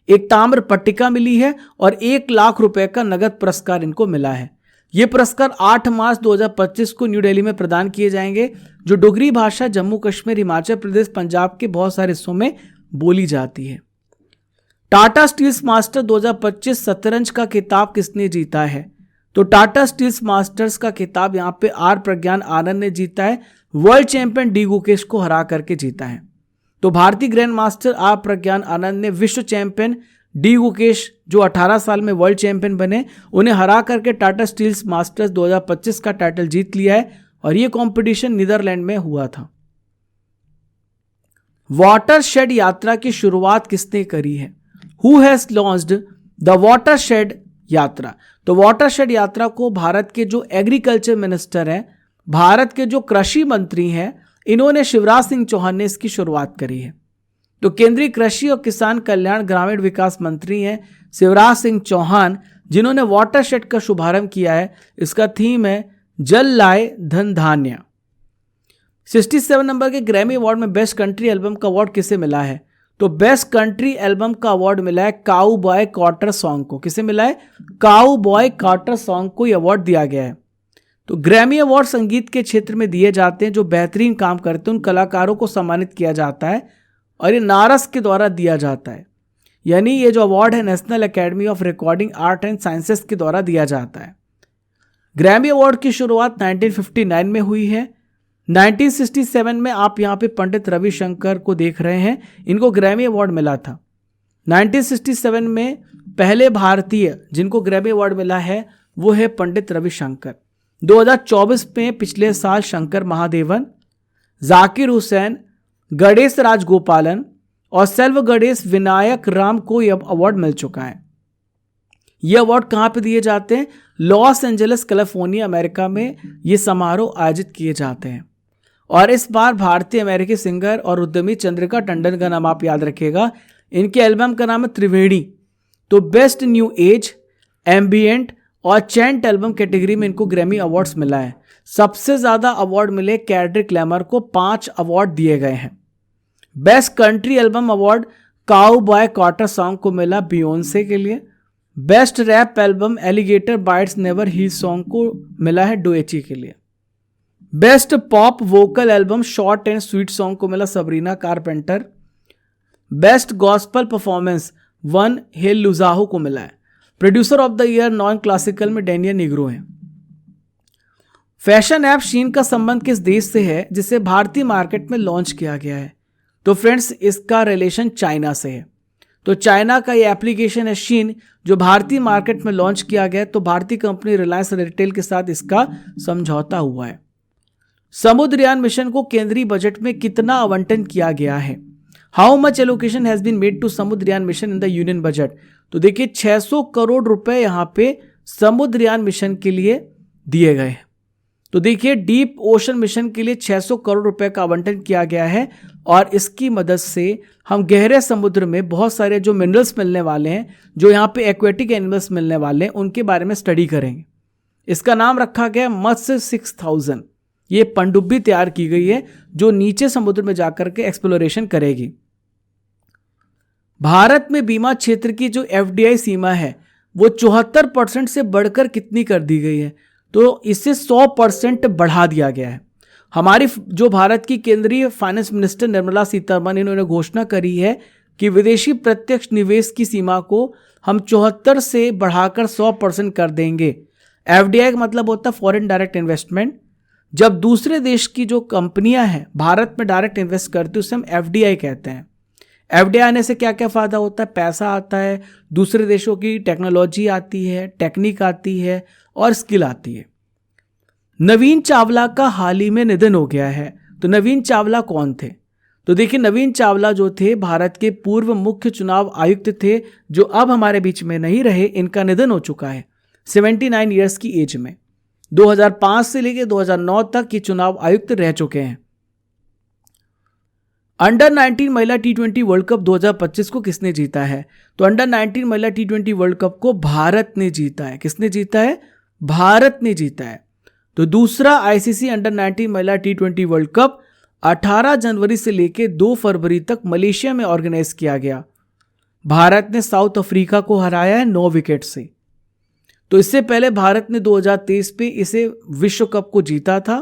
एक ताम्र पट्टिका मिली है और 1 लाख रुपए का नगद पुरस्कार इनको मिला है। ये पुरस्कार 8 मार्च 2025 को न्यू दिल्ली में प्रदान किए जाएंगे। जो डोगरी भाषा जम्मू कश्मीर, हिमाचल प्रदेश, पंजाब के बहुत सारे हिस्सों में बोली जाती है। टाटा स्टील्स मास्टर 2025 शतरंज का खिताब किसने जीता है? तो टाटा स्टील्स मास्टर्स का खिताब यहाँ पे आर प्रज्ञान आनंद ने जीता है, वर्ल्ड चैंपियन डी गुकेश को हरा करके जीता है। तो भारतीय ग्रैंड मास्टर आर प्रज्ञान आनंद ने विश्व चैंपियन डी गुकेश जो 18 साल में वर्ल्ड चैंपियन बने, उन्हें हरा करके टाटा स्टील्स मास्टर्स 2025 का टाइटल जीत लिया है और ये कंपटीशन नीदरलैंड में हुआ था। वाटरशेड यात्रा की शुरुआत किसने करी है? Who has launched the watershed यात्रा? तो वाटरशेड यात्रा को भारत के जो एग्रीकल्चर मिनिस्टर हैं, भारत के जो कृषि मंत्री हैं, इन्होंने शिवराज सिंह चौहान ने इसकी शुरुआत करी है। तो केंद्रीय कृषि और किसान कल्याण ग्रामीण विकास मंत्री हैं शिवराज सिंह चौहान, जिन्होंने वाटरशेड का शुभारंभ किया है। इसका थीम है जल लाए धन धान्य। 67 नंबर के ग्रैमी अवार्ड में बेस्ट कंट्री एल्बम का अवार्ड किसे मिला है? तो बेस्ट कंट्री एल्बम का अवार्ड मिला है काऊ बॉय कार्टर सॉन्ग को। किसे मिला है? काऊ बॉय कार्टर सॉन्ग को यह अवार्ड दिया गया है। तो ग्रैमी अवार्ड संगीत के क्षेत्र में दिए जाते हैं, जो बेहतरीन काम करते हैं उन कलाकारों को सम्मानित किया जाता है और ये नारस के द्वारा दिया जाता है। यानी ये जो अवार्ड है national academy of recording art and sciences के द्वारा दिया जाता है। ग्रैमी अवार्ड की शुरुआत 1959 में हुई है। 1967 में आप यहाँ पे पंडित रविशंकर को देख रहे हैं, इनको ग्रैमी अवार्ड मिला था। 1967 में पहले भारतीय जिनको ग्रैमी अवार्ड मिला है वो है पंडित रविशंकर। 2024 में पिछले साल शंकर महादेवन, जाकिर हुसैन, गणेश राजगोपालन और सेल्व गणेश विनायक राम को यह अवार्ड मिल चुका है। यह अवार्ड कहाँ पे दिए जाते हैं? लॉस एंजलिस कैलिफोर्निया अमेरिका में ये समारोह आयोजित किए जाते हैं। और इस बार भारतीय अमेरिकी सिंगर और उद्यमी चंद्रिका टंडन का नाम आप याद रखिएगा। इनके एल्बम का नाम है त्रिवेणी। तो बेस्ट न्यू एज, एम्बिएंट और चैंट एल्बम कैटेगरी में इनको ग्रैमी अवार्ड्स मिला है। सबसे ज़्यादा अवार्ड मिले कैड्रिक लैमर को, 5 अवार्ड दिए गए हैं। Best country album award Cowboy Carter song को मिला बियोंसे के लिए। Best rap album Alligator Bites Never Heal song को मिला है डोएची के लिए। Best pop vocal album Short and Sweet song को मिला Sabrina Carpenter. Best gospel performance One Hallelujah को मिला है। Producer of the year non classical में डेनियल निग्रो है। फैशन ऐप शीन का संबंध किस देश से है जिसे भारतीय मार्केट में लॉन्च किया गया है? तो फ्रेंड्स इसका रिलेशन चाइना से है। तो चाइना का ये एप्लीकेशन है शीन, जो भारतीय मार्केट में लॉन्च किया गया। तो भारतीय कंपनी रिलायंस रिटेल के साथ इसका समझौता हुआ है। समुद्रयान मिशन को केंद्रीय बजट में कितना आवंटन किया गया है? How much allocation has been made to Samudrayaan mission in the union budget? तो देखिए 600 करोड़ रुपए यहाँ पे समुद्रयान मिशन के लिए दिए गए हैं। तो देखिए डीप ओशन मिशन के लिए 600 करोड़ रुपए का आवंटन किया गया है और इसकी मदद से हम गहरे समुद्र में बहुत सारे जो मिनरल्स मिलने वाले हैं, जो यहाँ पे एक्वेटिक एनिमल्स मिलने वाले हैं, उनके बारे में स्टडी करेंगे। इसका नाम रखा गया मत्स्य 6000। ये पनडुब्बी तैयार की गई है जो नीचे समुद्र में जाकर के एक्सप्लोरेशन करेगी। भारत में बीमा क्षेत्र की जो एफडीआई सीमा है वो 74% से बढ़कर कितनी कर दी गई है? तो इसे 100% बढ़ा दिया गया है। हमारी जो भारत की केंद्रीय फाइनेंस मिनिस्टर निर्मला सीतारमण, इन्होंने घोषणा करी है कि विदेशी प्रत्यक्ष निवेश की सीमा को हम 74 से बढ़ाकर 100% कर देंगे। एफडीआई का मतलब होता है फॉरेन डायरेक्ट इन्वेस्टमेंट। जब दूसरे देश की जो कंपनियां हैं भारत में डायरेक्ट इन्वेस्ट करती है उसे हम एफडीआई कहते हैं। एफडीआई आने से क्या क्या फायदा होता है? पैसा आता है, दूसरे देशों की टेक्नोलॉजी आती है, टेक्निक आती है और स्किल आती है। नवीन चावला का हाल ही में निधन हो गया है। तो नवीन चावला कौन थे? तो देखिए नवीन चावला जो थे भारत के पूर्व मुख्य चुनाव आयुक्त थे, जो अब हमारे बीच में नहीं रहे। इनका निधन हो चुका है 79 ईयर्स की एज में। 2005 से लेकर 2009 तक ये चुनाव आयुक्त रह चुके हैं। अंडर 19 महिला T20 वर्ल्ड कप 2025 को किसने जीता है? तो अंडर 19 महिला T20 वर्ल्ड कप को भारत ने जीता है। किसने जीता है? भारत ने जीता है। तो दूसरा आईसीसी अंडर 19 महिला T20 वर्ल्ड कप 18 जनवरी से लेकर 2 फरवरी तक मलेशिया में ऑर्गेनाइज किया गया। भारत ने साउथ अफ्रीका को हराया है 9 विकेट से। तो इससे पहले भारत ने 2023 पे इसे विश्व कप को जीता था।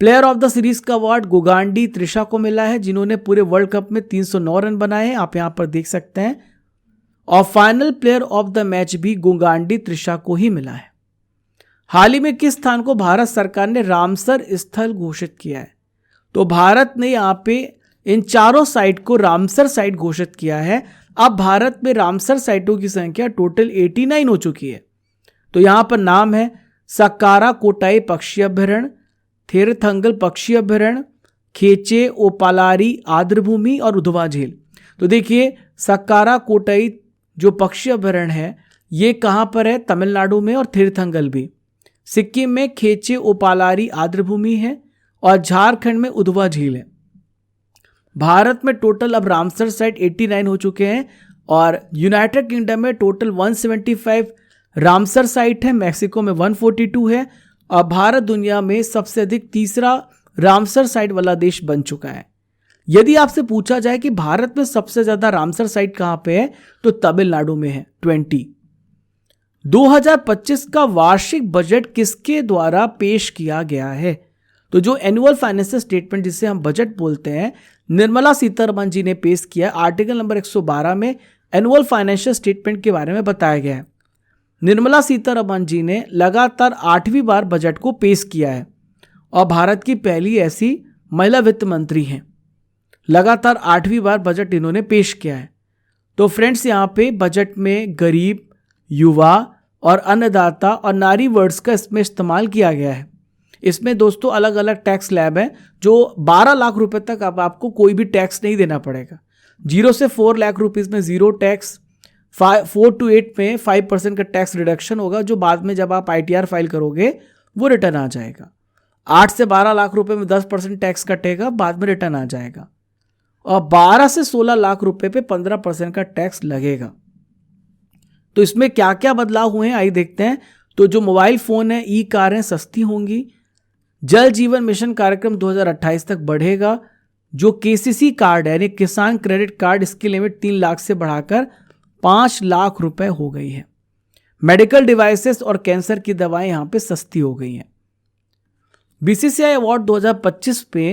प्लेयर ऑफ द सीरीज का अवार्ड गुगांडी त्रिशा को मिला है, जिन्होंने पूरे वर्ल्ड कप में 309 रन बनाए हैं, आप यहां पर देख सकते हैं। और final player of the match भी गुगांडी त्रिशा को ही मिला है। हाल ही में किस स्थान को भारत सरकार ने रामसर स्थल घोषित किया है? तो भारत ने यहाँ पे इन चारों साइट को रामसर साइट घोषित किया है। अब भारत में रामसर साइटों की संख्या टोटल 89 हो चुकी है। तो यहाँ पर नाम है सक्कारा कोटाई पक्षी अभ्यारण्य, थेरथंगल पक्षी अभ्यारण्य, खेचे ओपालारी आर्द्रभूमि और उधवा झील। तो देखिए सक्कारा कोटाई जो पक्षी अभ्यारण्य है ये कहाँ पर है? तमिलनाडु में, और थेरथंगल भी सिक्किम में खेचे ओपालारी आर्द्रभूमि है, और झारखंड में उधवा झील है। भारत में टोटल अब रामसर साइट 89 हो चुके हैं, और यूनाइटेड किंगडम में टोटल 175 रामसर साइट है, मैक्सिको में 142 है, और भारत दुनिया में सबसे अधिक तीसरा रामसर साइट वाला देश बन चुका है। यदि आपसे पूछा जाए कि भारत में सबसे ज्यादा रामसर साइट कहां पे है, तो तमिलनाडु में है 20। 2025 का वार्षिक बजट किसके द्वारा पेश किया गया है? तो जो एनुअल फाइनेंशियल स्टेटमेंट जिसे हम बजट बोलते हैं, निर्मला सीतारमण जी ने पेश किया। आर्टिकल नंबर 112 में एनुअल फाइनेंशियल स्टेटमेंट के बारे में बताया गया है। निर्मला सीतारमण जी ने लगातार 8वीं बार बजट को पेश किया है, और भारत की पहली ऐसी महिला वित्त मंत्री हैं। लगातार 8वीं बार बजट इन्होंने पेश किया है। तो फ्रेंड्स यहाँ पे बजट में गरीब, युवा और अन्नदाता और नारी वर्ड्स का इसमें इस्तेमाल किया गया है। इसमें दोस्तों अलग अलग टैक्स स्लैब है, जो 12 लाख रुपए तक अब आपको कोई भी टैक्स नहीं देना पड़ेगा। 0 से 4 लाख रुपीज़ में 0 टैक्स, 4 to 8 में 5% का टैक्स रिडक्शन होगा, जो बाद में जब आप ITR फाइल करोगे वो रिटर्न आ जाएगा। 8 से 12 लाख रुपए में 10% टैक्स कटेगा, बाद में रिटर्न आ जाएगा। और 12 से 16 लाख रुपए पे 15% का टैक्स लगेगा। तो इसमें क्या क्या बदलाव हुए हैं आइए देखते हैं। तो जो मोबाइल फोन है, ई कारें सस्ती होंगी, जल जीवन मिशन कार्यक्रम 2028 तक बढ़ेगा, जो KCC कार्ड है यानी किसान क्रेडिट कार्ड, इसकी लिमिट 3 लाख से बढ़ाकर 5 लाख रुपए हो गई है। मेडिकल डिवाइसेस और कैंसर की दवाएं यहां पे सस्ती हो गई हैं। BCCI अवार्ड 2025 पे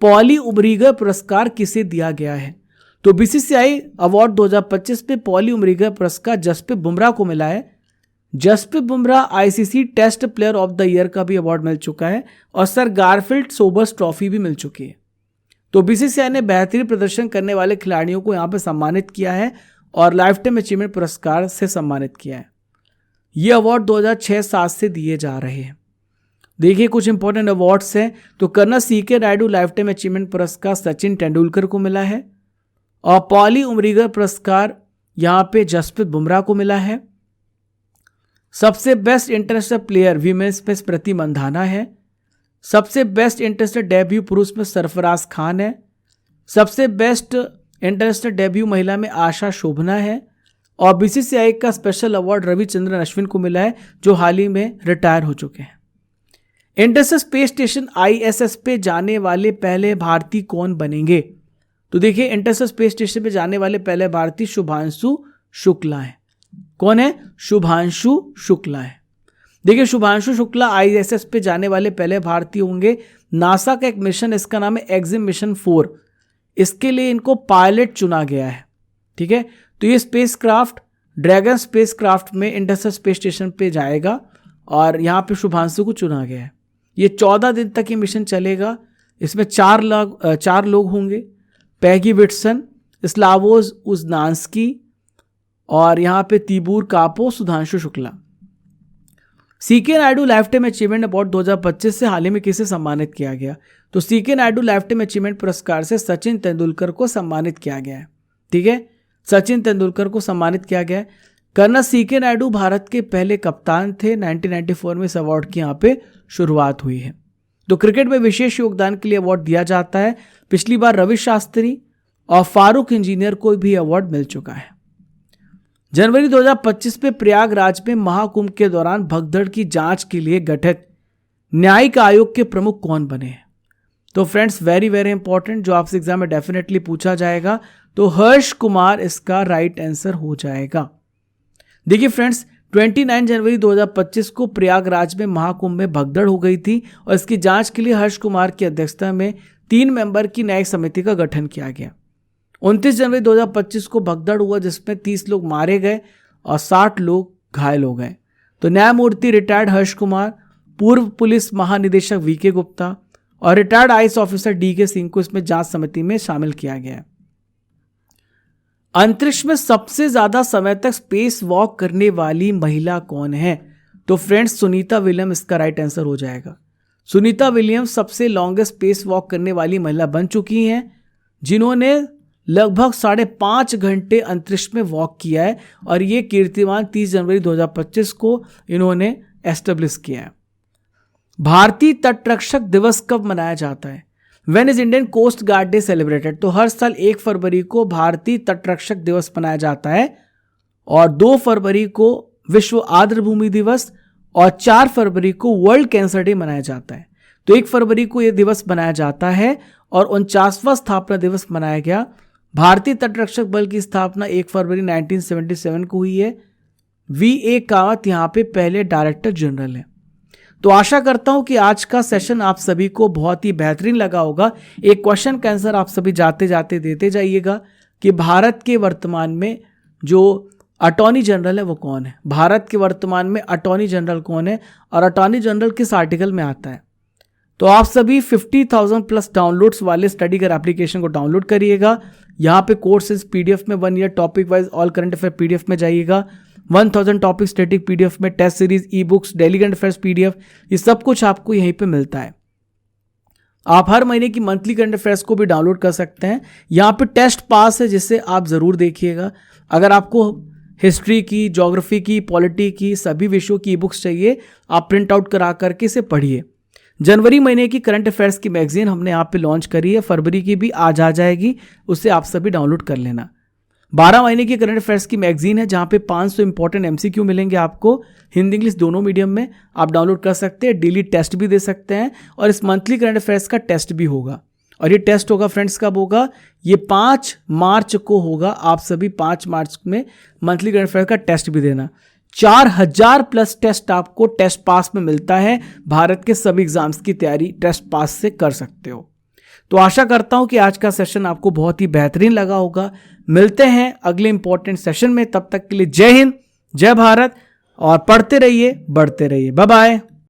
पॉली उमरीगर पुरस्कार किसे दिया गया है? तो BCCI अवार्ड 2025 पे पॉली उमरीगर पुरस्कार जसप्रीत बुमराह को मिला है। Jasprit Bumrah ICC test player of the year का भी अवार्ड मिल चुका है, और सर गारफील्ड सोबर्स ट्रॉफी भी मिल चुकी है। तो BCCI ने बेहतरीन प्रदर्शन करने वाले खिलाड़ियों को यहाँ पे सम्मानित किया है, और लाइफ टाइम अचीवमेंट पुरस्कार से सम्मानित किया है। ये अवार्ड 2006-07 से दिए जा रहे हैं। देखिए कुछ इंपॉर्टेंट अवार्ड्स हैं। तो colonel CK Naidu life time achievement पुरस्कार सचिन तेंदुलकर को मिला है, और पॉली उमरीगर पुरस्कार यहाँ पे जसप्रीत बुमराह को मिला है। सबसे बेस्ट इंटरनेशनल प्लेयर वीमेंस में स्मृति मंधाना है। सबसे बेस्ट इंटरनेशनल डेब्यू पुरुष में सरफराज खान है। सबसे बेस्ट इंटरनेशनल डेब्यू महिला में आशा शोभना है, और BCCI का स्पेशल अवार्ड रविचंद्रन अश्विन को मिला है, जो हाल ही में रिटायर हो चुके हैं। इंटरनेशनल स्पेस स्टेशन ISS पे जाने वाले पहले भारतीय कौन बनेंगे? तो देखिए इंटरनेशनल स्पेस स्टेशन पे जाने वाले पहले भारतीय शुभांशु शुक्ला हैं। कौन है? शुभांशु शुक्ला है। देखिए शुभांशु शुक्ला ISS पे जाने वाले पहले भारतीय होंगे। नासा का एक मिशन, इसका नाम है EXIM मिशन 4, इसके लिए इनको पायलट चुना गया है। ठीक है, तो ये स्पेसक्राफ्ट ड्रैगन स्पेसक्राफ्ट में इंटरनेशनल स्पेस स्टेशन पे जाएगा, और यहाँ पे शुभांशु को चुना गया है। ये 14 दिन तक ये मिशन चलेगा। इसमें 4 लोग होंगे, पैगी विटसन, स्लावोज उजनांस्की, और यहाँ पे Tibor Kapu, Sudhanshu Shukla. CK Naidu life time achievement award 2025 से हाल ही में किसे सम्मानित किया गया? तो CK Naidu life time achievement पुरस्कार से सचिन तेंदुलकर को सम्मानित किया गया है। ठीक है, सचिन तेंदुलकर को सम्मानित किया गया है। कर्नल CK नायडू भारत के पहले कप्तान थे। 1994 में इस अवार्ड की यहाँ पे शुरुआत हुई है। तो क्रिकेट में विशेष योगदान के लिए अवार्ड दिया जाता है। पिछली बार रवि शास्त्री और फारूक इंजीनियर को भी अवार्ड मिल चुका है। जनवरी 2025 में प्रयागराज में महाकुंभ के दौरान भगदड़ की जांच के लिए गठित न्यायिक आयोग के प्रमुख कौन बने हैं? तो फ्रेंड्स वेरी वेरी इंपॉर्टेंट, जो आपसे एग्जाम में डेफिनेटली पूछा जाएगा। तो हर्ष कुमार इसका राइट आंसर हो जाएगा। देखिए फ्रेंड्स 29 जनवरी 2025 को प्रयागराज में महाकुंभ में भगदड़ हो गई थी, और इसकी जांच के लिए हर्ष कुमार की अध्यक्षता में 3 मेंबर की न्यायिक समिति का गठन किया गया। 29 जनवरी 2025 को भगदड़ हुआ, जिसमें 30 लोग मारे गए और 60 लोग घायल हो गए। तो न्यायमूर्ति रिटायर्ड हर्ष कुमार, पूर्व पुलिस महानिदेशक वीके गुप्ता और retired IAS officer DK Singh को इसमें जांच समिति में शामिल किया गया है। अंतरिक्ष में सबसे ज्यादा समय तक स्पेस वॉक करने वाली महिला कौन है? तो फ्रेंड्स, सुनीता विलियम्स इसका राइट आंसर हो जाएगा। सुनीता विलियम्स सबसे लॉन्गेस्ट स्पेस वॉक करने वाली महिला बन चुकी हैं, जिन्होंने लगभग 5.5 घंटे अंतरिक्ष में वॉक किया है और ये कीर्तिमान 30 जनवरी 2025 को इन्होंने एस्टेब्लिश किया है। भारतीय तटरक्षक दिवस कब मनाया जाता है? When is Indian coast guard day celebrated? तो हर साल 1 फरवरी को भारतीय तटरक्षक दिवस मनाया जाता है और 2 फरवरी को विश्व आर्द्रभूमि दिवस और 4 फरवरी को वर्ल्ड कैंसर डे मनाया जाता है। तो 1 फरवरी को यह दिवस मनाया जाता है और 49वां स्थापना दिवस मनाया गया। भारतीय तटरक्षक बल की स्थापना 1 फरवरी 1977 को हुई है। वी.ए. कावत यहाँ पे पहले डायरेक्टर जनरल है। तो आशा करता हूं कि आज का सेशन आप सभी को बहुत ही बेहतरीन लगा होगा। एक क्वेश्चन का आंसर आप सभी जाते जाते देते जाइएगा कि भारत के वर्तमान में जो अटॉर्नी जनरल है वो कौन है? भारत के वर्तमान में अटॉर्नी जनरल कौन है और अटॉर्नी जनरल किस आर्टिकल में आता है? तो आप सभी 50,000 प्लस डाउनलोड्स वाले स्टडी कर एप्लीकेशन को डाउनलोड करिएगा। यहाँ पे कोर्सेज पीडीएफ में 1 year topic wise all current affair PDF में जाइएगा। 1000 टॉपिक स्टैटिक पीडीएफ में, test series, e books, daily current affairs PDF, ये सब कुछ आपको यहीं पे मिलता है। आप हर महीने की मंथली करंट अफेयर्स को भी डाउनलोड कर सकते हैं। यहाँ पे टेस्ट पास है जिसे आप ज़रूर देखिएगा। अगर आपको हिस्ट्री की, ज्योग्राफी की, पॉलिटी की, सभी विषयों की ई बुक्स चाहिए, आप प्रिंट आउट करा करके इसे पढ़िए। जनवरी महीने की करंट अफेयर्स की मैगजीन हमने यहाँ पे लॉन्च करी है, फरवरी की भी आज आ जाएगी, उससे आप सभी डाउनलोड कर लेना। 12 महीने की करंट अफेयर्स की मैगजीन है जहाँ पे 500 इंपॉर्टेंट एमसीक्यू मिलेंगे आपको, हिंदी इंग्लिश दोनों मीडियम में। आप डाउनलोड कर सकते हैं, डेली टेस्ट भी दे सकते हैं और इस मंथली करंट अफेयर्स का टेस्ट भी होगा। और ये टेस्ट होगा फ्रेंड्स कब होगा? ये 5 मार्च को होगा। आप सभी 5 मार्च में मंथली करंट अफेयर का टेस्ट भी देना। 4000 प्लस टेस्ट आपको टेस्ट पास में मिलता है। भारत के सभी एग्जाम्स की तैयारी टेस्ट पास से कर सकते हो। तो आशा करता हूं कि आज का सेशन आपको बहुत ही बेहतरीन लगा होगा। मिलते हैं अगले इंपॉर्टेंट सेशन में, तब तक के लिए जय हिंद, जय भारत और पढ़ते रहिए, बढ़ते रहिए। Bye bye.